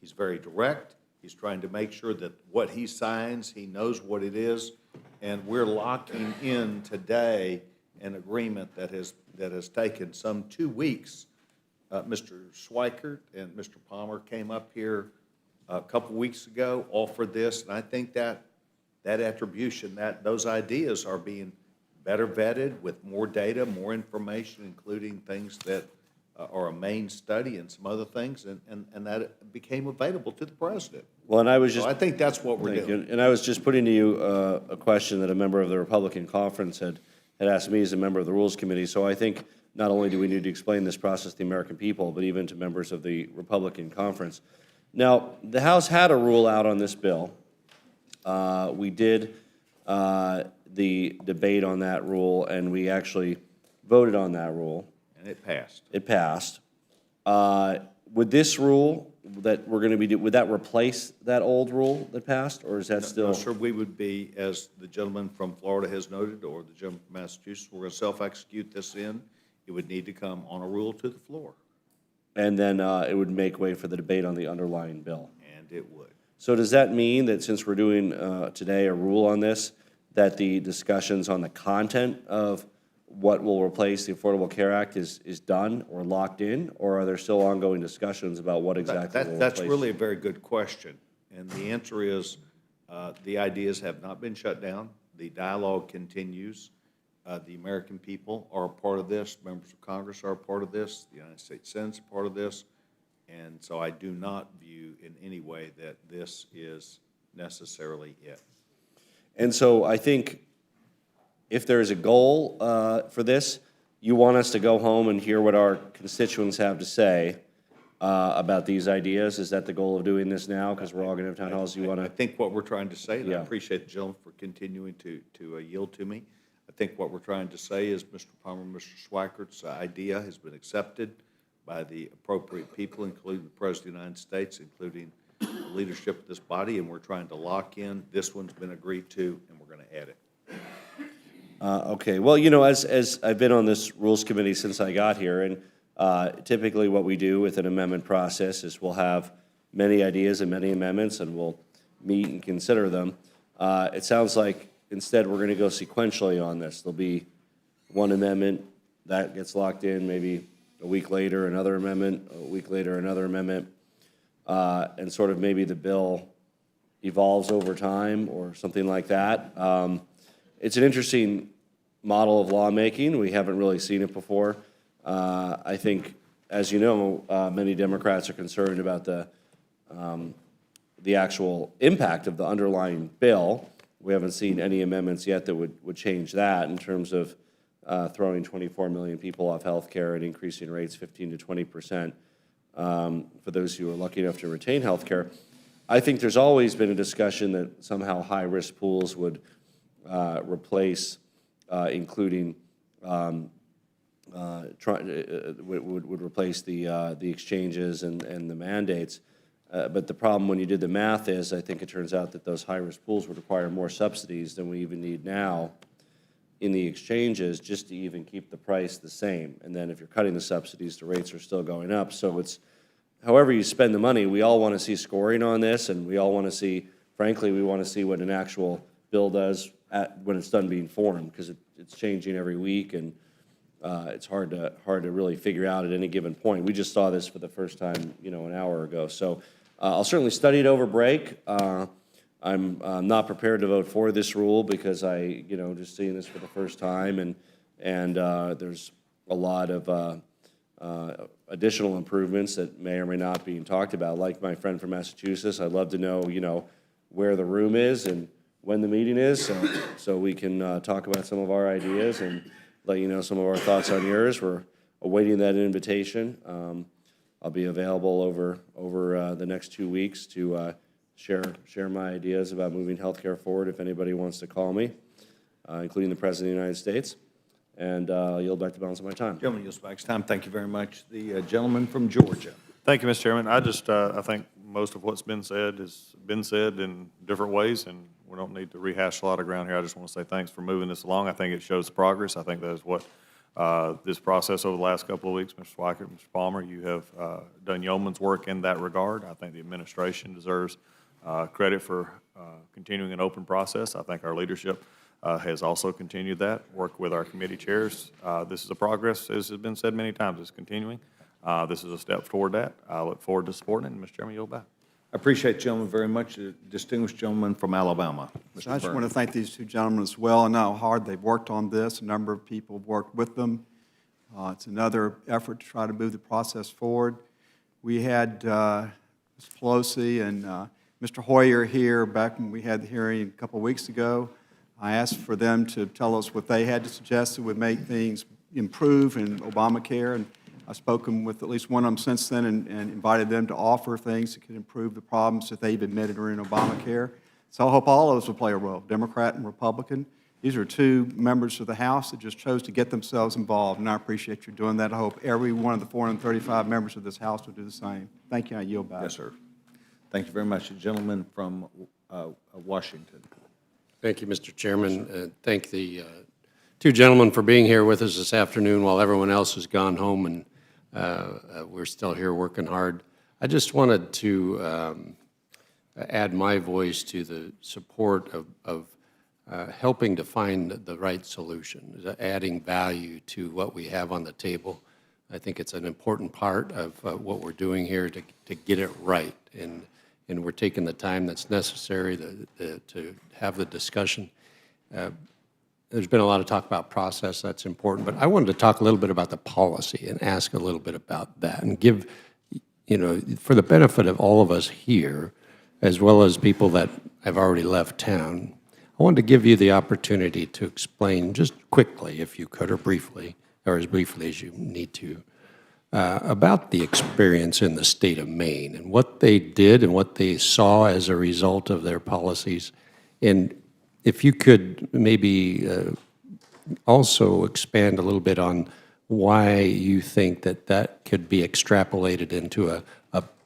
he's very direct, he's trying to make sure that what he signs, he knows what it is, and we're locking in today an agreement that has taken some 2 weeks. Mr. Schweikert and Mr. Palmer came up here a couple weeks ago, offered this, and I think that attribution, those ideas are being better vetted with more data, more information, including things that are a main study and some other things, and that became available to the president. Well, and I was So just. I think that's what we're Thank you. doing. And I was just putting to you a question that a member of the Republican conference had asked me as a member of the Rules Committee. So I think not only do we need to explain this process to the American people, but even to members of the Republican conference. Now, the House had a rule out on this bill. We did the debate on that rule, and we actually voted on that rule. And it passed. It passed. Would this rule that we're going to be, would that replace that old rule that passed, or is that No, still? sir, we would be, as the gentleman from Florida has noted, or the gentleman from Massachusetts, we're going to self-execute this in. It would need to come on a rule to the floor, And then it would make way for the debate on the underlying bill. and it would. So does that mean that since we're doing today a rule on this, that the discussions on the content of what will replace the Affordable Care Act is done or locked in, or are there still ongoing discussions about what exactly will replace? That's really a very good question, and the answer is, the ideas have not been shut down. The dialogue continues. The American people are a part of this. Members of Congress are a part of this. The United States Senate's a part of this. And so I do not view in any way that this is necessarily it. And so I think if there's a goal for this, you want us to go home and hear what our constituents have to say about these ideas. Is that the goal of doing this now? Because we're all going to have town halls. You want I to? think what we're trying to say, and I Yeah. appreciate the gentleman for continuing to yield to me. I think what we're trying to say is Mr. Palmer, Mr. Schweikert's idea has been accepted by the appropriate people, including the President of the United States, including the leadership of this body, and we're trying to lock in. This one's been agreed to, and we're going to add it. Okay. Well, you know, as I've been on this Rules Committee since I got here, and typically what we do with an amendment process is we'll have many ideas and many amendments, and we'll meet and consider them. It sounds like instead we're going to go sequentially on this. There'll be one amendment that gets locked in, maybe a week later another amendment, a week later another amendment, and sort of maybe the bill evolves over time or something like that. It's an interesting model of lawmaking. We haven't really seen it before. I think, as you know, many Democrats are concerned about the actual impact of the underlying bill. We haven't seen any amendments yet that would change that in terms of throwing 24 million people off health care and increasing rates 15 to 20% for those who are lucky enough to retain health care. I think there's always been a discussion that somehow high-risk pools would replace, including would replace the exchanges and the mandates. But the problem when you did the math is, I think it turns out that those high-risk pools would require more subsidies than we even need now in the exchanges just to even keep the price the same. And then if you're cutting the subsidies, the rates are still going up. So it's, however you spend the money, we all want to see scoring on this, and we all want to see, frankly, we want to see what an actual bill does when it's done being formed, because it's changing every week, and it's hard to really figure out at any given point. We just saw this for the first time, an hour ago. So I'll certainly study it over break. I'm not prepared to vote for this rule because just seeing this for the first time, and there's a lot of additional improvements that may or may not be talked about. Like my friend from Massachusetts, I'd love to know, where the room is and when the meeting is, so we can talk about some of our ideas and let you know some of our thoughts on yours. We're awaiting that invitation. I'll be available over the next 2 weeks to share my ideas about moving healthcare forward if anybody wants to call me, including the President of the United States. and I'll yield back the balance of my time. Gentleman yields back his time. Thank you very much. The gentleman from Georgia. Thank you, Mr. Chairman. I think most of what's been said has been said in different ways, and we don't need to rehash a lot of ground here. I just want to say thanks for moving this along. I think it shows progress. I think that is what this process over the last couple of weeks, Mr. Swiker, Mr. Palmer, you have done yeoman's work in that regard. I think the administration deserves credit for continuing an open process. I think our leadership has also continued that, work with our committee chairs. This is a progress, as has been said many times, it's continuing. This is a step toward that. I look forward to supporting it, and Mr. Chairman, yield back. I appreciate the gentleman very much, the distinguished gentleman from Alabama. So I just want to thank these two gentlemen as well. I know how hard they've worked on this. A number of people have worked with them. It's another effort to try to move the process forward. We had Ms. Pelosi and Mr. Hoyer here back when we had the hearing a couple of weeks ago. I asked for them to tell us what they had to suggest that would make things improve in Obamacare, and I've spoken with at least one of them since then and invited them to offer things that could improve the problems that they've admitted are in Obamacare. So I hope all of us will play a role, Democrat and Republican. These are two members of the House that just chose to get themselves involved, and I appreciate you doing that. I hope every one of the 435 members of this House will do the same. Thank you. I yield back. Yes, sir. Thank you very much. The gentleman from Washington. Thank you, Mr. Chairman. Thank the two gentlemen for being here with us this afternoon while everyone else has gone home and we're still here working hard. I just wanted to add my voice to the support of helping to find the right solution, adding value to what we have on the table. I think it's an important part of what we're doing here to get it right, and we're taking the time that's necessary to have the discussion. There's been a lot of talk about process, that's important, but I wanted to talk a little bit about the policy and ask a little bit about that and give, for the benefit of all of us here, as well as people that have already left town, I wanted to give you the opportunity to explain just quickly, if you could, or briefly, or as briefly as you need to, about the experience in the state of Maine and what they did and what they saw as a result of their policies. And if you could maybe also expand a little bit on why you think that could be extrapolated into a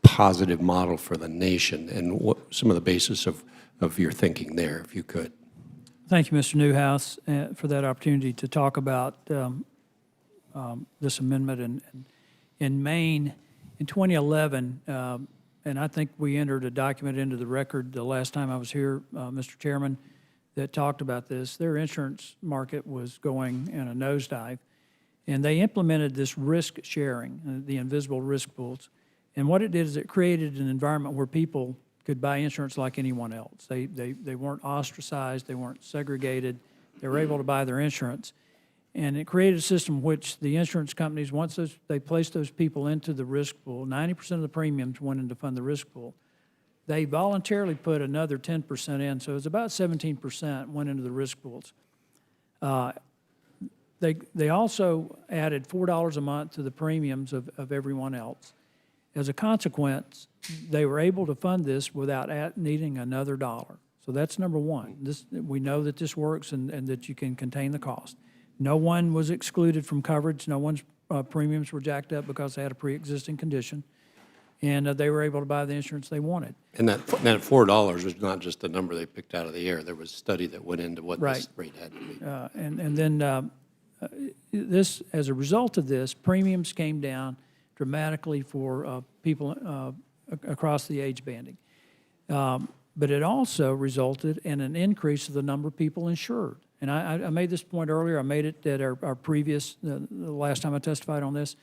positive model for the nation and what some of the basis of your thinking there, if you could. Thank you, Mr. Newhouse, for that opportunity to talk about this amendment. In Maine, in 2011, and I think we entered a document into the record the last time I was here, Mr. Chairman, that talked about this. Their insurance market was going in a nosedive, and they implemented this risk sharing, the invisible risk pools. And what it did is it created an environment where people could buy insurance like anyone else. They weren't ostracized, they weren't segregated, they were able to buy their insurance. And it created a system in which the insurance companies, once they placed those people into the risk pool, 90% of the premiums went in to fund the risk pool. They voluntarily put another 10% in, so it was about 17% went into the risk pools. They also added $4 a month to the premiums of everyone else. As a consequence, they were able to fund this without needing another dollar. So that's number one. We know that this works and that you can contain the cost. No one was excluded from coverage. No one's premiums were jacked up because they had a pre-existing condition. And they were able to buy the insurance they wanted. And that $4 was not just a number they picked out of the air. There was a study that went into what this rate had to be. And then this, as a result of this, premiums came down dramatically for people across the age banding. But it also resulted in an increase of the number of people insured. And I made this point earlier. I made it at our previous, the last time I testified on this,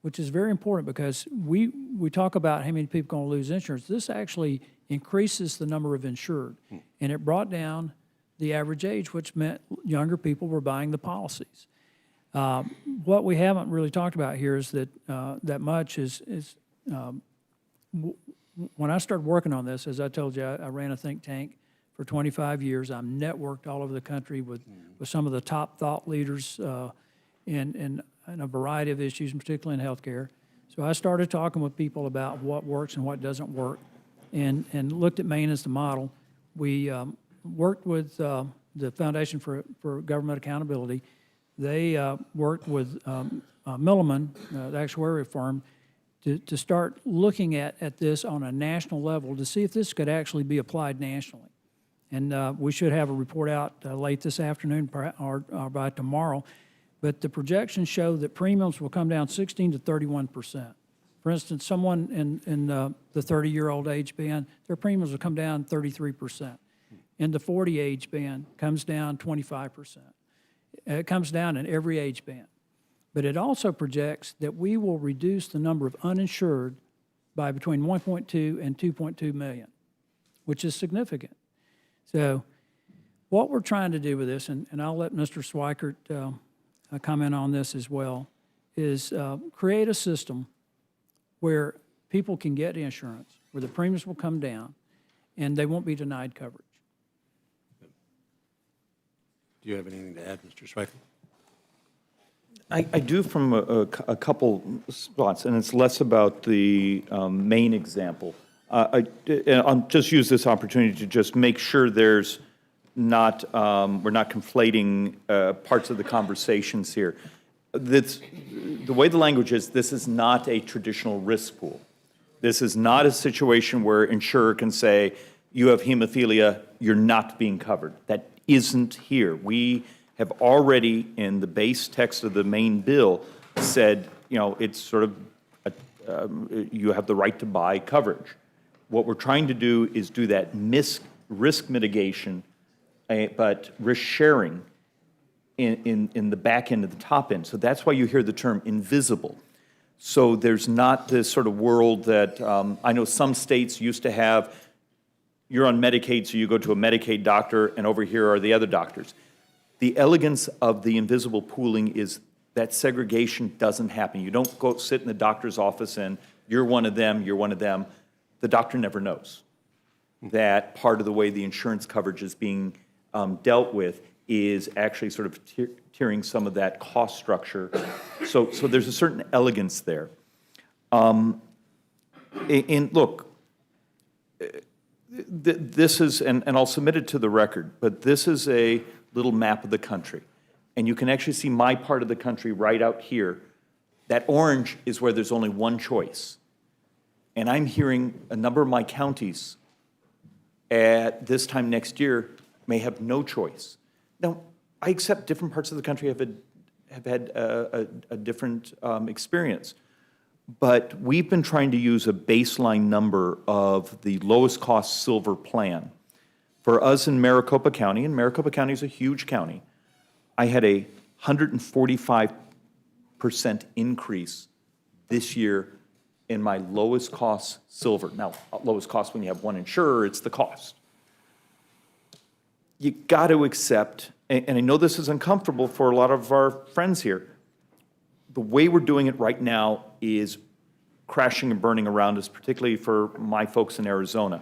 which is very important because we talk about how many people are going to lose insurance. This actually increases the number of insured. And it brought down the average age, which meant younger people were buying the policies. What we haven't really talked about here is that when I started working on this, as I told you, I ran a think tank for 25 years. I'm networked all over the country with some of the top thought leaders in a variety of issues, particularly in healthcare. So I started talking with people about what works and what doesn't work and looked at Maine as the model. We worked with the Foundation for Government Accountability they worked with Milliman, the actuarial firm, to start looking at this on a national level to see if this could actually be applied nationally. And we should have a report out late this afternoon or by tomorrow. But the projections show that premiums will come down 16 to 31%. For instance, someone in the 30-year-old age band, their premiums will come down 33%. In the 40 age band, comes down 25%. It comes down in every age band. But it also projects that we will reduce the number of uninsured by between 1.2 and 2.2 million, which is significant. So what we're trying to do with this, and I'll let Mr. Swikert comment on this as well, is create a system where people can get insurance, where the premiums will come down, and they won't be denied coverage. Do you have anything to add, Mr. Schweikert? I do from a couple spots, and it's less about the main example. I'll just use this opportunity to just make sure there's not, we're not conflating parts of the conversations here. The way the language is, this is not a traditional risk pool. This is not a situation where insurer can say, you have hemophilia, you're not being covered. That isn't here. We have already, in the base text of the main bill, said, you know, it's sort of, you have the right to buy coverage. What we're trying to do is do that risk mitigation, but risk sharing in the back end of the top end. So that's why you hear the term invisible. So there's not this sort of world that, I know some states used to have, you're on Medicaid, so you go to a Medicaid doctor, and over here are the other doctors. The elegance of the invisible pooling is that segregation doesn't happen. You don't go sit in the doctor's office and you're one of them, you're one of them. The doctor never knows. That part of the way the insurance coverage is being dealt with is actually sort of tiering some of that cost structure. So there's a certain elegance there. And look, this is, and I'll submit it to the record, but this is a little map of the country. And you can actually see my part of the country right out here. That orange is where there's only one choice. And I'm hearing a number of my counties at this time next year may have no choice. Now, I accept different parts of the country have had a different experience. But we've been trying to use a baseline number of the lowest cost silver plan. For us in Maricopa County, and Maricopa County is a huge county, I had a 145% increase this year in my lowest cost silver. Now, lowest cost when you have one insurer, it's the cost. You got to accept, and I know this is uncomfortable for a lot of our friends here, the way we're doing it right now is crashing and burning around us, particularly for my folks in Arizona.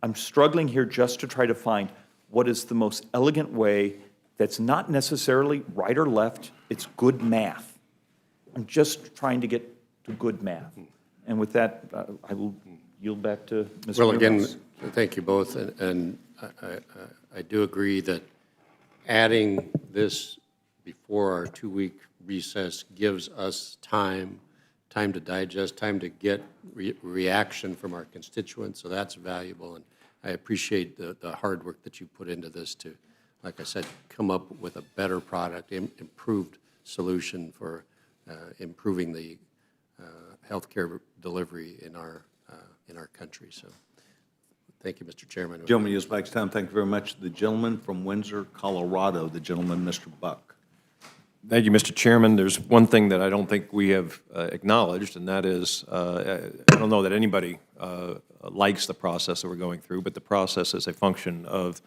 I'm struggling here just to try to find what is the most elegant way that's not necessarily right or left, it's good math. I'm just trying to get to good math. And with that, I will yield back to Mr. Well, again, Newhouse. thank you both, and I do agree that adding this before our 2-week recess gives us time to digest, time to get reaction from our constituents, so that's valuable, and I appreciate the hard work that you put into this to, like I said, come up with a better product, improved solution for improving the healthcare delivery in our country. So, thank you, Mr. Chairman. Gentleman yields back his time. Thank you very much. The gentleman from Windsor, Colorado, the gentleman, Mr. Buck. Thank you, Mr. Chairman. There's one thing that I don't think we have acknowledged, and that is, I don't know that anybody likes the process that we're going through, but the process is a function of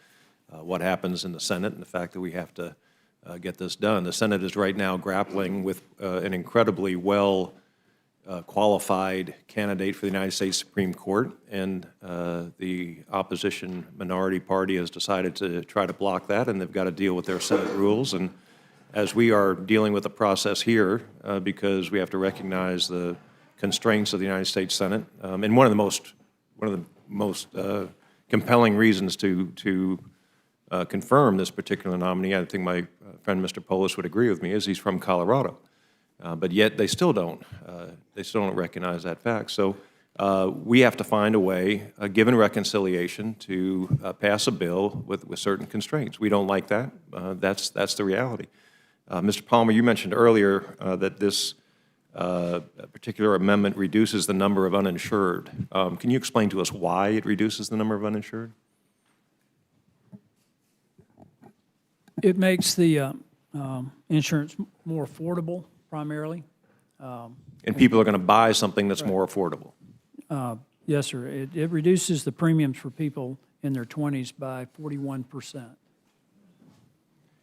what happens in the Senate and the fact that we have to get this done. The Senate is right now grappling with an incredibly well qualified candidate for the United States Supreme Court, and the opposition minority party has decided to try to block that, and they've got to deal with their Senate rules. And as we are dealing with the process here, because we have to recognize the constraints of the United States Senate, and one of the most compelling reasons to confirm this particular nominee, I think my friend Mr. Polis would agree with me, is he's from Colorado. But yet they still don't recognize that fact. So we have to find a way, given reconciliation, to pass a bill with certain constraints. We don't like that. That's the reality. Mr. Palmer, you mentioned earlier that this particular amendment reduces the number of uninsured. Can you explain to us why it reduces the number of uninsured? It makes the insurance more affordable primarily. And people are going to buy something that's more affordable. Yes, sir. It reduces the premiums for people in their 20s by 41%.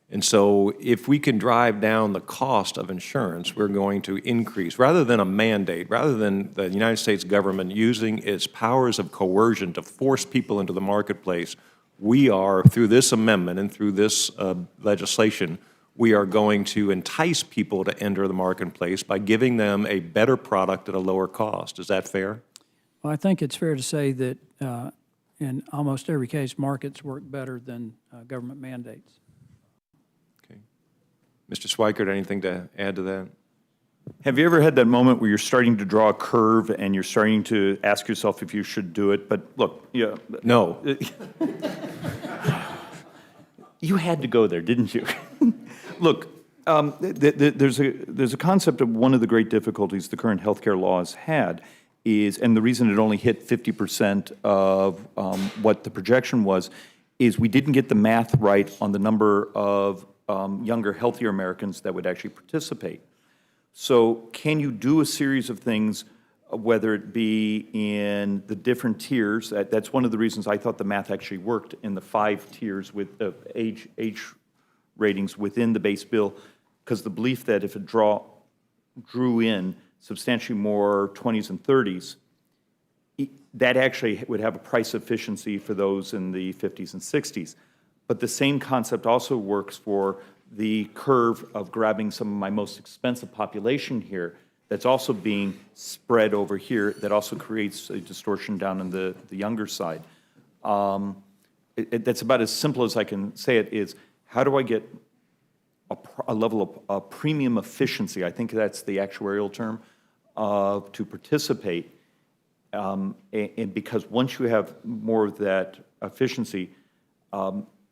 And so if we can drive down the cost of insurance, we're going to increase, rather than a mandate, rather than the United States government using its powers of coercion to force people into the marketplace, we are, through this amendment and through this legislation, we are going to entice people to enter the marketplace by giving them a better product at a lower cost. Is that fair? Well, I think it's fair to say that in almost every case, markets work better than government mandates. Okay. Mr. Schweikert, anything to add to that? Have you ever had that moment where you're starting to draw a curve and you're starting to ask yourself if you should do it? But look, yeah. No. You had to go there, didn't you? Look, there's a concept of one of the great difficulties the current healthcare laws had is, and the reason it only hit 50% of what the projection was, is we didn't get the math right on the number of younger, healthier Americans that would actually participate. So can you do a series of things, whether it be in the different tiers? That's one of the reasons I thought the math actually worked in the 5 tiers with age ratings within the base bill, because the belief that if it drew in substantially more 20s and 30s, that actually would have a price efficiency for those in the 50s and 60s. But the same concept also works for the curve of grabbing some of my most expensive population here that's also being spread over here that also creates a distortion down in the younger side. That's about as simple as I can say it is, how do I get a level of premium efficiency, I think that's the actuarial term, to participate. And because once you have more of that efficiency,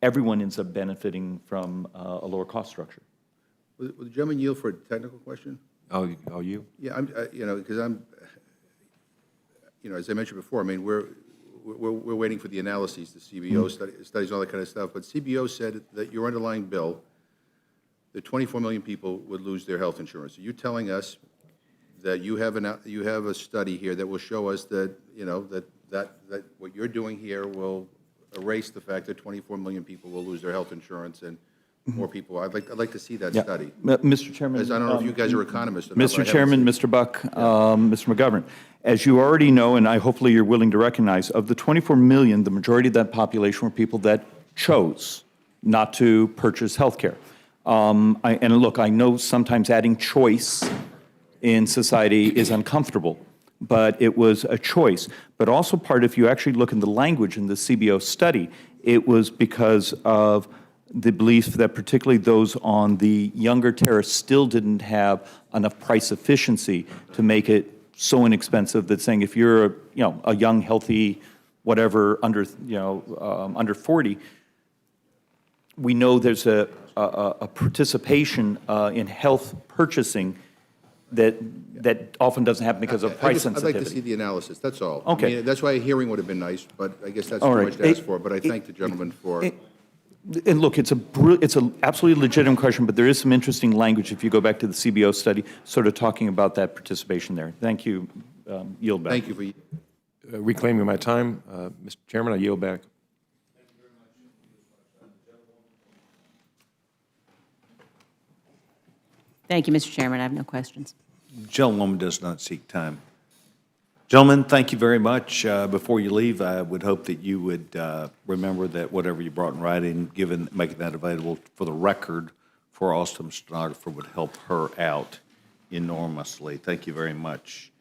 everyone ends up benefiting from a lower cost structure. Will the gentleman yield for a technical question? Oh, you? Yeah, because as I mentioned before, I mean, we're waiting for the analyses, the CBO studies, all that kind of stuff. But CBO said that your underlying bill, that 24 million people would lose their health insurance. Are you telling us that you have a study here that will show us that that what you're doing here will erase the fact that 24 million people will lose their health insurance and more people? I'd like to see that study. Mr. Chairman. Because I don't know if you guys are economists or not, Mr. Chairman, Mr. Buck, Mr. McGovern, as you already know, and hopefully you're willing to recognize, of the 24 million, the majority of that population were people that chose not to purchase health care. And look, I know sometimes adding choice in society is uncomfortable, but it was a choice. But also if you actually look in the language in the CBO study, it was because of the belief that particularly those on the younger tier still didn't have enough price efficiency to make it so inexpensive that saying if you're a young, healthy, whatever, under 40, we know there's a participation in health purchasing that often doesn't happen because of price sensitivity. I'd like to see the analysis, that's all. Okay. I mean, that's why a hearing would have been nice, but I guess that's All too right. much to ask for. But I thank the gentleman for... And look, it's an absolutely legitimate question, but there is some interesting language if you go back to the CBO study, sort of talking about that participation there. Thank you. Yield back. Thank you for... Reclaiming my time, Mr. Chairman, I yield back. Thank you, Mr. Chairman. I have no questions. Gentlewoman does not seek time. Gentlemen, thank you very much. Before you leave, I would hope that you would remember that whatever you brought in writing, making that available for the record for our awesome stenographer would help her out enormously. Thank you very much.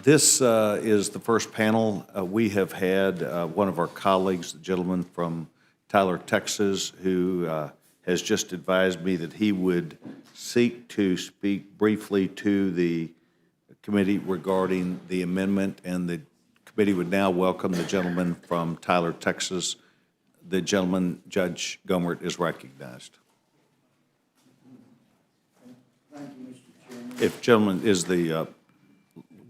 This is the first panel. We have had one of our colleagues, the gentleman from Tyler, Texas, who has just advised me that he would seek to speak briefly to the committee regarding the amendment, and the committee would now welcome the gentleman from Tyler, Texas. The gentleman, Judge Gomert, is recognized. If gentleman, is the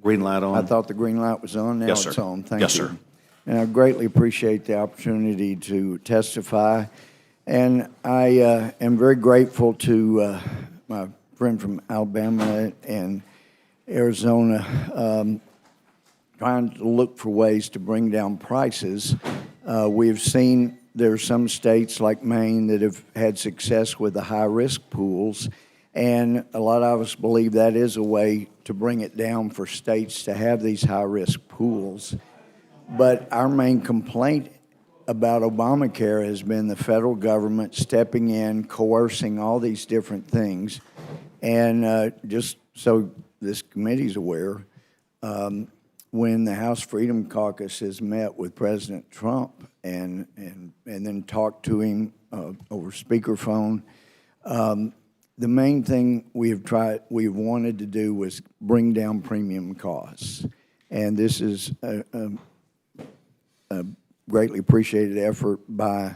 green light on? I thought the green light was on. Now Yes, it's sir. on. Thank Yes, you. sir. And I greatly appreciate the opportunity to testify. And I am very grateful to my friend from Alabama and Arizona trying to look for ways to bring down prices. We've seen there are some states like Maine that have had success with the high-risk pools, and a lot of us believe that is a way to bring it down for states to have these high-risk pools. But our main complaint about Obamacare has been the federal government stepping in, coercing all these different things. And just so this committee's aware, when the House Freedom Caucus has met with President Trump and then talked to him over speakerphone, the main thing we've wanted to do was bring down premium costs. And this is a greatly appreciated effort by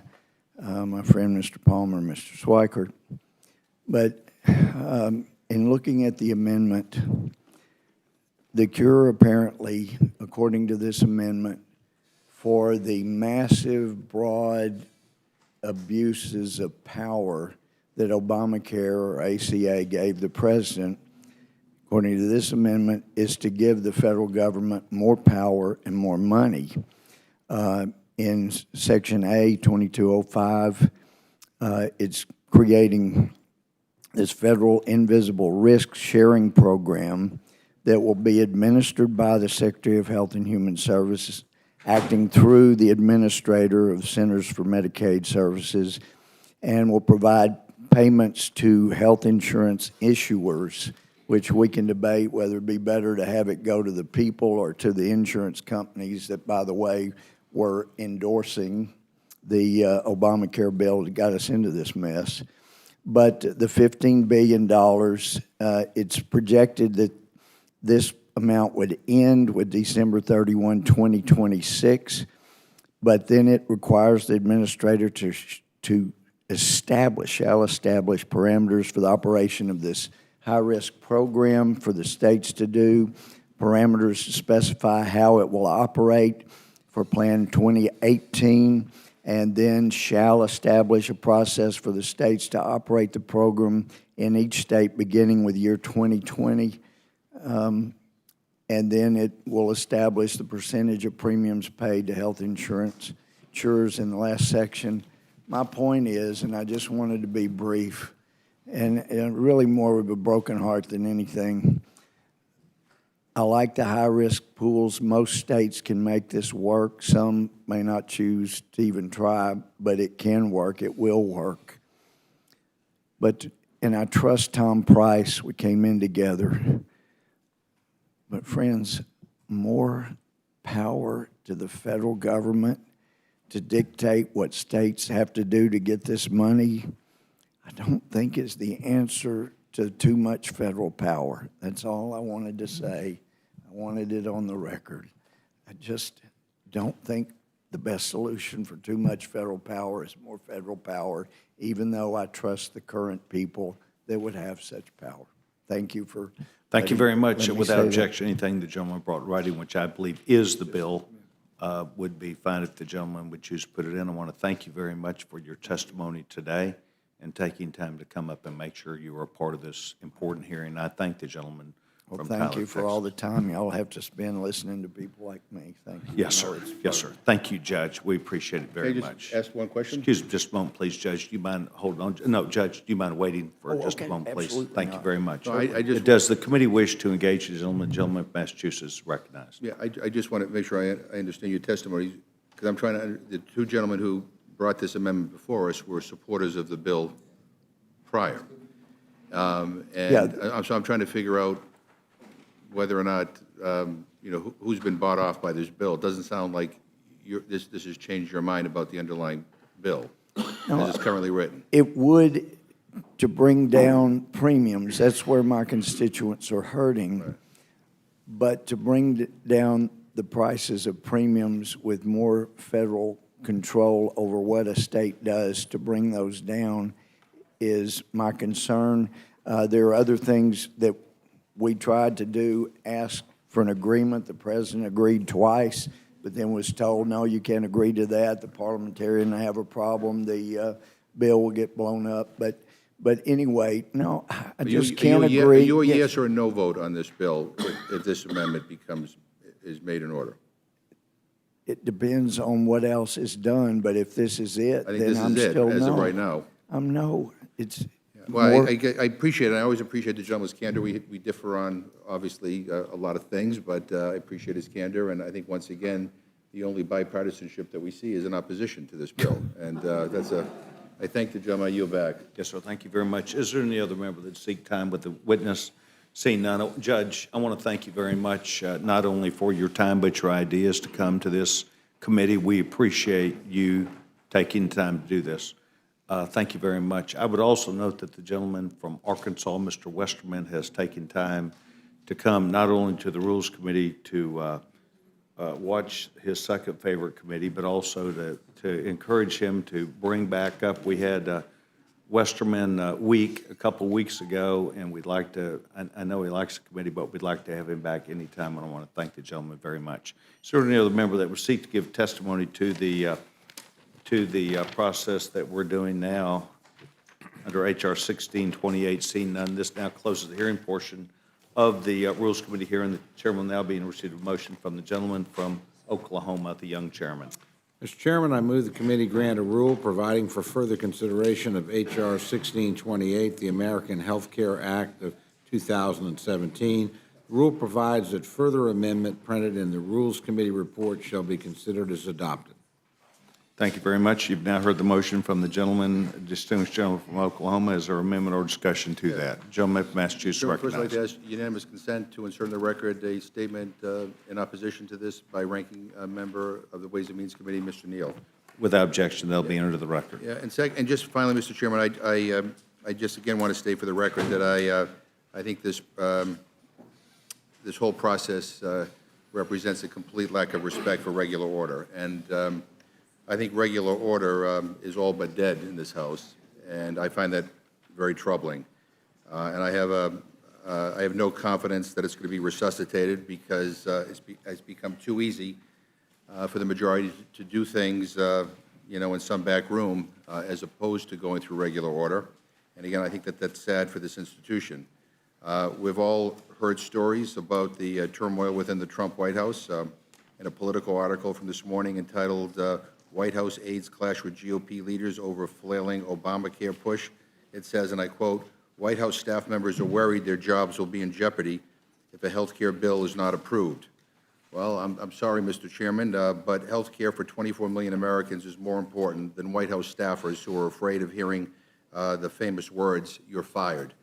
my friend Mr. Palmer and Mr. Schweikert. But in looking at the amendment, the cure apparently, according to this amendment, for the massive, broad abuses of power that Obamacare or ACA gave the president, according to this amendment, is to give the federal government more power and more money. In Section A, 2205, it's creating this federal invisible risk sharing program that will be administered by the Secretary of Health and Human Services, acting through the administrator of Centers for Medicaid Services, and will provide payments to health insurance issuers, which we can debate whether it'd be better to have it go to the people or to the insurance companies that, by the way, were endorsing the Obamacare bill that got us into this mess. But the $15 billion, it's projected that this amount would end with December 31, 2026, but then it requires the administrator to shall establish parameters for the operation of this high-risk program for the states to do, parameters to specify how it will operate for Plan 2018, and then shall establish a process for the states to operate the program in each state beginning with year 2020. And then it will establish the percentage of premiums paid to health insurance insurers in the last section. My point is, and I just wanted to be brief, and really more of a broken heart than anything, I like the high-risk pools. Most states can make this work. Some may not choose to even try, but it can work. It will work. And I trust Tom Price. We came in together. But friends, more power to the federal government to dictate what states have to do to get this money, I don't think is the answer to too much federal power. That's all I wanted to say. I wanted it on the record. I just don't think the best solution for too much federal power is more federal power, even though I trust the current people that would have such power. Thank you for Thank you very much. let me Without say that. objection, anything the gentleman brought in writing, which I believe is the bill, would be fine if the gentleman would choose to put it in. I want to thank you very much for your testimony today and taking time to come up and make sure you were a part of this important hearing. I thank the gentleman Well, from thank Tyler, you for all the time y'all have to spend listening to people like me. Thank you. Yes, I know sir. it's Yes, sir. Thank you, Judge. We appreciate it very Can I much. just ask one question? Excuse me just a moment, please, Judge. Do you mind holding on? No, Judge, do you mind waiting for Oh, just a okay. moment, please? Absolutely Thank you not. very much. No, I just- Does the committee wish to engage the gentleman from Massachusetts recognized? Yeah, I just want to make sure I understand your testimony, because I'm trying to, the two gentlemen who brought this amendment before us were supporters of the bill prior. So I'm trying to figure out whether or not, who's been bought off by this bill. It doesn't sound like this has changed your mind about the underlying bill, as it's currently written. It would, to bring down premiums, that's where my constituents are hurting. But to bring down the prices of premiums with more federal control over what a state does to bring those down is my concern. There are other things that we tried to do, ask for an agreement. The president agreed twice, but then was told, no, you can't agree to that. The parliamentarian have a problem. The bill will get blown up. But anyway, no, I just can't agree. Are you a yes or a no vote on this bill if this amendment is made in order? It depends on what else is done, but if this is it, I think then this I'm is it, still no. as of right now. I'm no. It's Well, more. I appreciate it. I always appreciate the gentleman's candor. We differ on, obviously, a lot of things, but I appreciate his candor. And I think, once again, the only bipartisanship that we see is in opposition to this bill. And I thank the gentleman. I yield back. Yes, sir. Thank you very much. Is there any other member that seek time with the witness? Seeing none. Judge, I want to thank you very much, not only for your time, but your ideas to come to this committee. We appreciate you taking time to do this. Thank you very much. I would also note that the gentleman from Arkansas, Mr. Westerman, has taken time to come not only to the Rules Committee to watch his second favorite committee, but also to encourage him to bring back up. We had Westerman Week a couple weeks ago, and we'd like to, I know he likes the committee, but we'd like to have him back anytime, and I want to thank the gentleman very much. Is there any other member that would seek to give testimony to the process that we're doing now under H.R. 1628? Seeing none, this now closes the hearing portion of the Rules Committee hearing. The chairman will now be in receipt of a motion from the gentleman from Oklahoma, the young chairman. Mr. Chairman, I move the committee grant a rule providing for further consideration of H.R. 1628, the American Health Care Act of 2017. The rule provides that further amendment printed in the Rules Committee report shall be considered as adopted. Thank you very much. You've now heard the motion from the gentleman, distinguished gentleman from Oklahoma. Is there amendment or discussion to that? Gentleman from Massachusetts Sure, first, I'd like recognized. to ask unanimous consent to insert in the record a statement in opposition to this by ranking member of the Ways and Means Committee, Mr. Neal. Without objection, they'll be entered to the record. Yeah, and just finally, Mr. Chairman, I just again want to state for the record that I think this this whole process represents a complete lack of respect for regular order, and I think regular order is all but dead in this House, and I find that very troubling. And I have no confidence that it's going to be resuscitated because it's become too easy for the majority to do things, in some back room as opposed to going through regular order. And again, I think that that's sad for this institution. We've all heard stories about the turmoil within the Trump White House. In a Politico article from this morning entitled White House Aides Clash with GOP Leaders Over Flailing Obamacare Push, it says, and I quote, "White House staff members are worried their jobs will be in jeopardy if a health care bill is not approved." Well, I'm sorry, Mr. Chairman, but health care for 24 million Americans is more important than White House staffers who are afraid of hearing the famous words, "You're fired."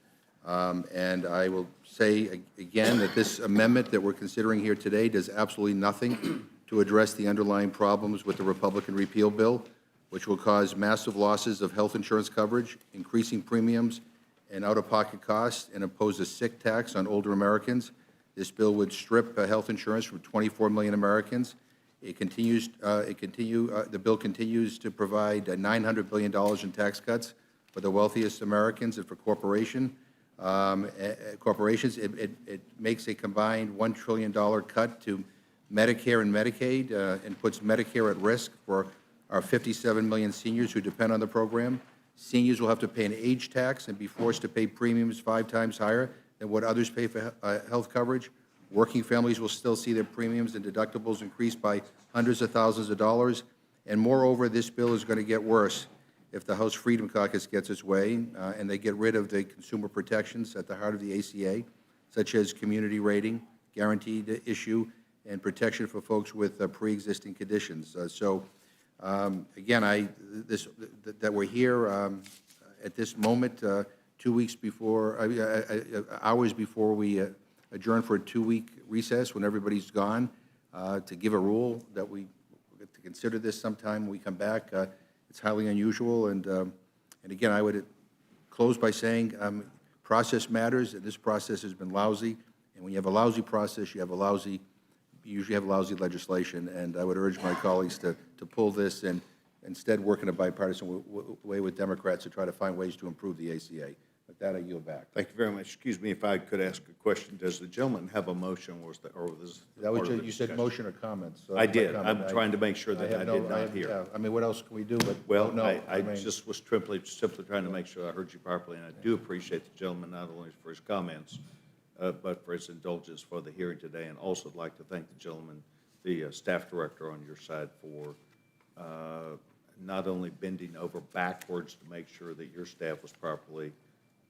And I will say again that this amendment that we're considering here today does absolutely nothing to address the underlying problems with the Republican repeal bill, which will cause massive losses of health insurance coverage, increasing premiums and out-of-pocket costs, and impose a sick tax on older Americans. This bill would strip health insurance from 24 million Americans. The bill continues to provide $900 billion in tax cuts for the wealthiest Americans and for corporations. It makes a combined $1 trillion cut to Medicare and Medicaid and puts Medicare at risk for our 57 million seniors who depend on the program. Seniors will have to pay an age tax and be forced to pay premiums 5 times higher than what others pay for health coverage. Working families will still see their premiums and deductibles increase by hundreds of thousands of dollars. And moreover, this bill is going to get worse if the House Freedom Caucus gets its way and they get rid of the consumer protections at the heart of the ACA, such as community rating, guaranteed issue, and protection for folks with pre-existing conditions. Again, that we're here at this moment, 2 weeks before, hours before we adjourn for a 2-week recess when everybody's gone, to give a rule that to consider this sometime when we come back It's highly unusual, and again, I would close by saying, process matters. This process has been lousy, and when you have a lousy process, you usually have lousy legislation, and I would urge my colleagues to pull this and instead work in a bipartisan way with Democrats to try to find ways to improve the ACA. With that, I yield back. Thank you very much. Excuse me if I could ask a question. Does the gentleman have a motion, or was That was you said motion or comments? So I did. comment. I'm trying to make sure that I did not hear. Yeah, I mean, what else can we do but Well, vote no? I mean, just was simply trying to make sure I heard you properly, and I do appreciate the gentleman not only for his comments, but for his indulgence for the hearing today, and also would like to thank the gentleman, the staff director on your side, for not only bending over backwards to make sure that your staff was properly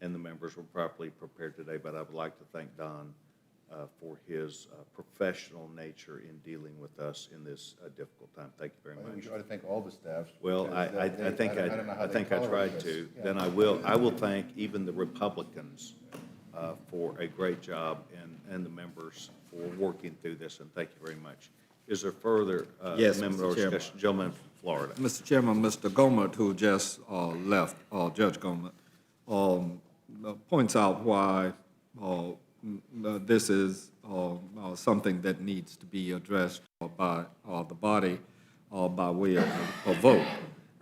and the members were properly prepared today, but I would like to thank Don for his professional nature in dealing with us in this difficult time. Thank you very We much. try to thank all the staffs. Well, because, I they- think don't know how I they think I tolerate tried this. to. Yeah. Then I will thank even the Republicans for a great job and the members for working through this, and thank you very much. Is there further Yes, amendment or Mr. Chairman. discussion? Gentleman from Florida. Mr. Chairman, Mr. Gomet, who just left, Judge Gomet, points out why this is something that needs to be addressed by the body by way of a vote.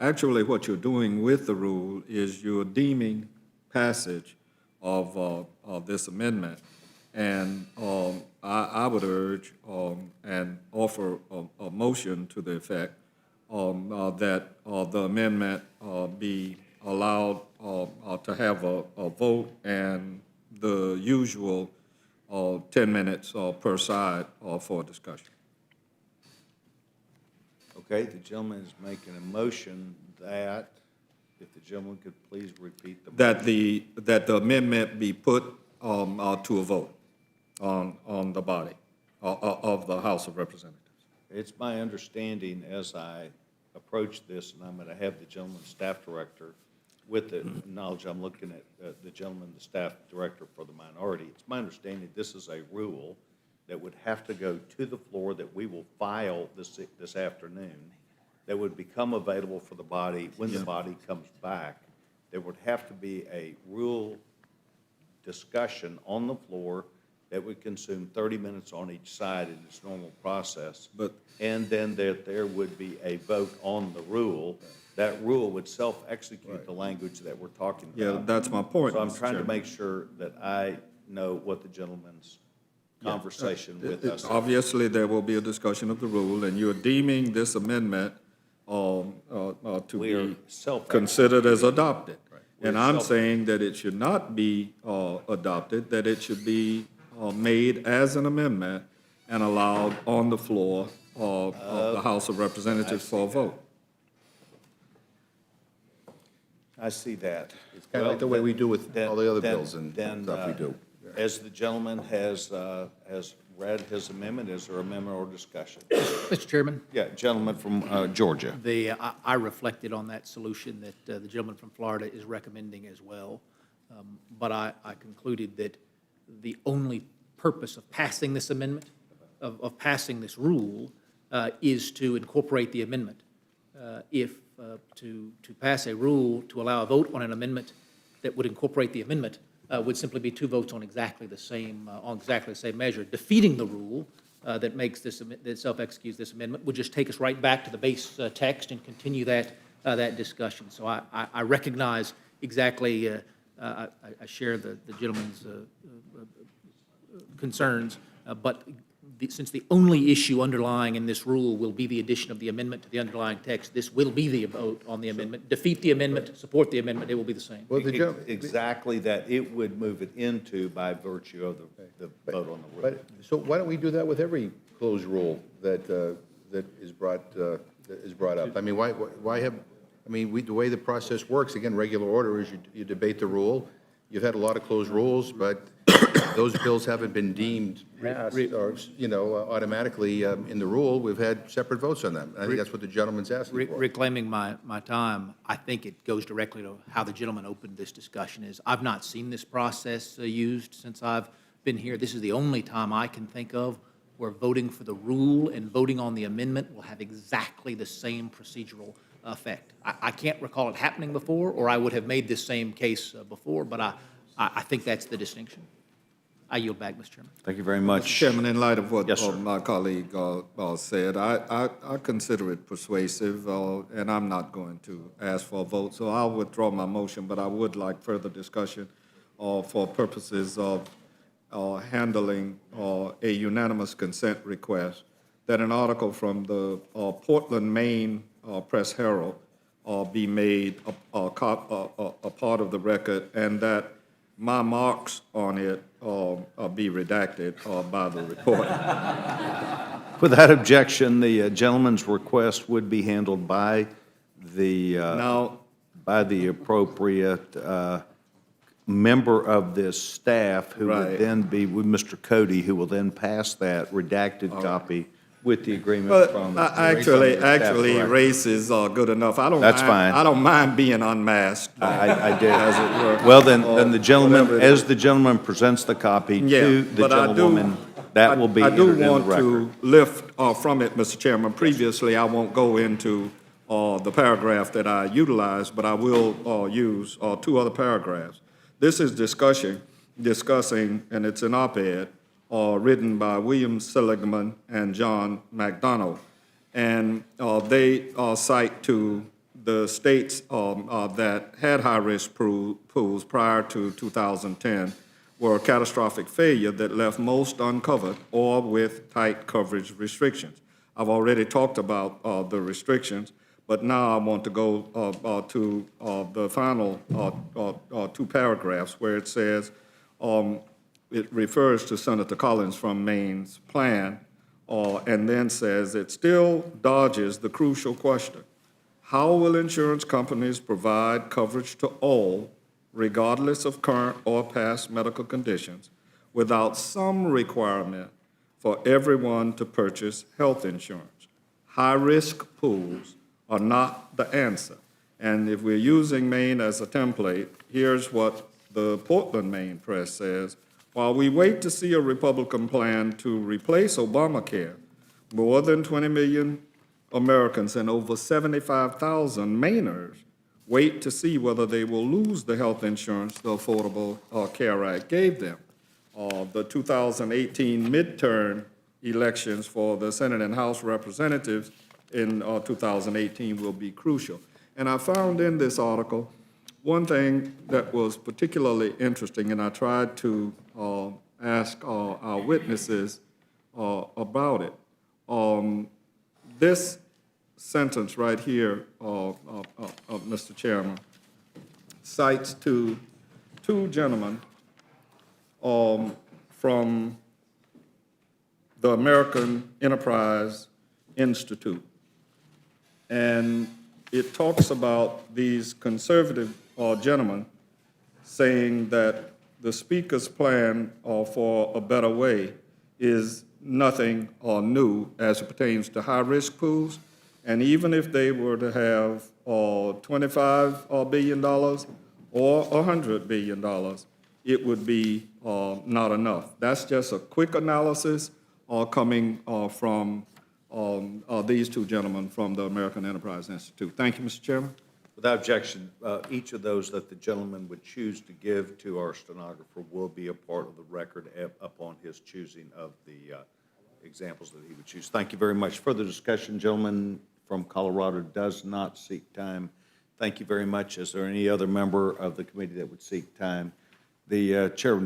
Actually, what you're doing with the rule is you're deeming passage of this amendment. And I would urge and offer a motion to the effect that the amendment be allowed to have a vote and the usual 10 minutes per side for discussion. Okay, the gentleman is making a motion that, if the gentleman could please repeat the. That the amendment be put to a vote on the body of the House of Representatives. It's my understanding as I approach this, and I'm going to have the gentleman, staff director, with the knowledge I'm looking at the gentleman, the staff director for the minority, it's my understanding this is a rule that would have to go to the floor that we will file this afternoon, that would become available for the body when the body comes back. There would have to be a rule discussion on the floor that would consume 30 minutes on each side in its normal process. And then there would be a vote on the rule. That rule would self-execute the language that we're talking about. Yeah, that's my point, So I'm Mr. trying to Chairman. make sure that I know what the gentleman's conversation with us is. Obviously, there will be a discussion of the rule, and you're deeming this amendment to We are be self-executing. considered as adopted. We're And I'm self- saying that it should not be adopted, that it should be made as an amendment and allowed on the floor of the House of Representatives for a vote. I see that. It's kind of like the way we do with Then- all the other then- bills and then, stuff we do. As the gentleman has read his amendment, is there amendment or discussion? Mr. Chairman, Yeah, gentleman from Georgia. I reflected on that solution that the gentleman from Florida is recommending as well. But I concluded that the only purpose of passing this amendment, of passing this rule, is to incorporate the amendment. If to pass a rule to allow a vote on an amendment that would incorporate the amendment would simply be two votes on exactly the same measure. Defeating the rule that makes this, that self-executes this amendment would just take us right back to the base text and continue that discussion. So I recognize exactly, I share the gentleman's concerns, but since the only issue underlying in this rule will be the addition of the amendment to the underlying text, this will be the vote on the amendment. Defeat the amendment, support the amendment, it will be the same. Well, the Exactly that it would move it into by virtue of the vote on the rule. But, so why don't we do that with every closed rule that is brought up? I mean, why have, I mean, the way the process works, again, regular order is you debate the rule. You've had a lot of closed rules, but those bills haven't been deemed passed or, automatically in the rule. We've had separate votes on them. I think that's what the gentleman's asking for. Reclaiming my time, I think it goes directly to how the gentleman opened this discussion is, I've not seen this process used since I've been here. This is the only time I can think of where voting for the rule and voting on the amendment will have exactly the same procedural effect. I can't recall it happening before, or I would have made this same case before, but I think that's the distinction. I yield back, Mr. Chairman. Thank you very much. Chairman, in light of what Yes, sir. my colleague said, I consider it persuasive, and I'm not going to ask for a vote, so I'll withdraw my motion, but I would like further discussion for purposes of handling a unanimous consent request, that an article from the Portland, Maine Press Herald be made a part of the record, and that my marks on it be redacted by the reporter. Without objection, the gentleman's request would be handled by the appropriate member of this staff, who would Right. then be with Mr. Cody, who will then pass that redacted copy with the agreement But from. actually, Staff director. race is good enough. That's fine. I don't mind being unmasked. I did. As it were. Well, then the gentleman, whatever it as the gentleman presents the copy Yeah, to the but I do- gentlewoman, that will be I do entered in the want record. to lift from it, Mr. Chairman. Previously, I won't go into the paragraph that I utilized, but I will use two other paragraphs. This is discussing, and it's an op-ed written by William Seligman and John McDonald. And they cite to the states that had high-risk pools prior to 2010 were catastrophic failure that left most uncovered or with tight coverage restrictions. I've already talked about the restrictions, but now I want to go to the final two paragraphs where it says, it refers to Senator Collins from Maine's plan, and then says it still dodges the crucial question: how will insurance companies provide coverage to all, regardless of current or past medical conditions, without some requirement for everyone to purchase health insurance? High-risk pools are not the answer. And if we're using Maine as a template, here's what the Portland, Maine press says: while we wait to see a Republican plan to replace Obamacare, more than 20 million Americans and over 75,000 Mainers wait to see whether they will lose the health insurance the Affordable Care Act gave them. The 2018 midterm elections for the Senate and House representatives in 2018 will be crucial. And I found in this article one thing that was particularly interesting, and I tried to ask our witnesses about it. This sentence right here, Mr. Chairman, cites to two gentlemen from the American Enterprise Institute. And it talks about these conservative gentlemen saying that the Speaker's plan for a better way is nothing new as it pertains to high-risk pools. And even if they were to have $25 billion or $100 billion, it would be not enough. That's just a quick analysis coming from these two gentlemen from the American Enterprise Institute. Thank you, Mr. Chairman. Without objection, each of those that the gentleman would choose to give to our stenographer will be a part of the record upon his choosing of the examples that he would choose. Thank you very much. Further discussion, gentleman from Colorado does not seek time. Thank you very much. Is there any other member of the committee that would seek time? The chair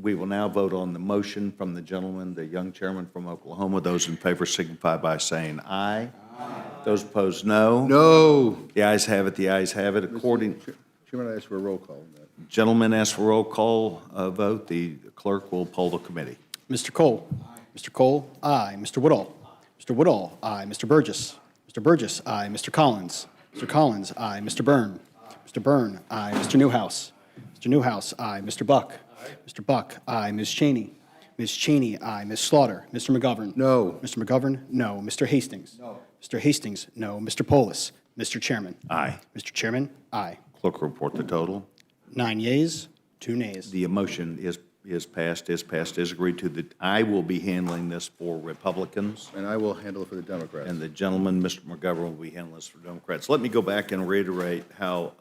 we will now vote on the motion from the gentleman, the young chairman from Oklahoma. Those in favor signify by saying aye. Aye. Those opposed, no. No. The ayes have it. The ayes have it. According, Chairman, I ask for a roll call on that. gentleman asked for roll call vote. The clerk will poll the committee. Mr. Cole. Aye. Mr. Cole, aye. Mr. Woodall. Mr. Woodall, aye. Mr. Burgess. Mr. Burgess, aye. Mr. Collins. Mr. Collins, aye. Mr. Byrne. Mr. Byrne, aye. Mr. Newhouse. Mr. Newhouse, aye. Mr. Buck. Mr. Buck, aye. Ms. Cheney. Ms. Cheney, aye. Ms. Slaughter. Mr. McGovern. No. Mr. McGovern, no. Mr. Hastings. No. Mr. Hastings, no. Mr. Polis. Mr. Chairman. Aye. Mr. Chairman, aye. Clerk will report the total. 9 yeas, 2 nays. The motion is is passed, is agreed to, that I will be handling this for Republicans, And I will handle it for the Democrats. and the gentleman, Mr. McGovern, will be handling this for Democrats. Let me go back and reiterate how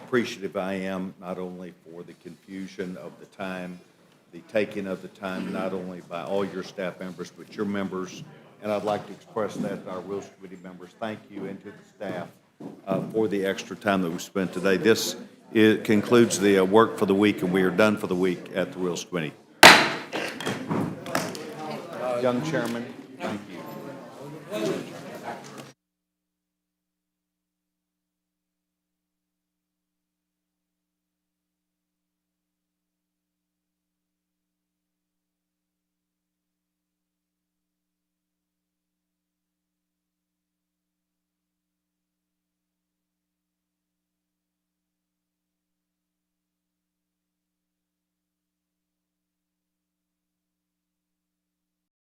appreciative I am, not only for the confusion of the time, the taking of the time, not only by all your staff members, but your members, and I'd like to express that to our Rules Committee members. Thank you, and to the staff for the extra time that we spent today. This concludes the work for the week, and we are done for the week at the Rules Committee. Young Chairman, thank you.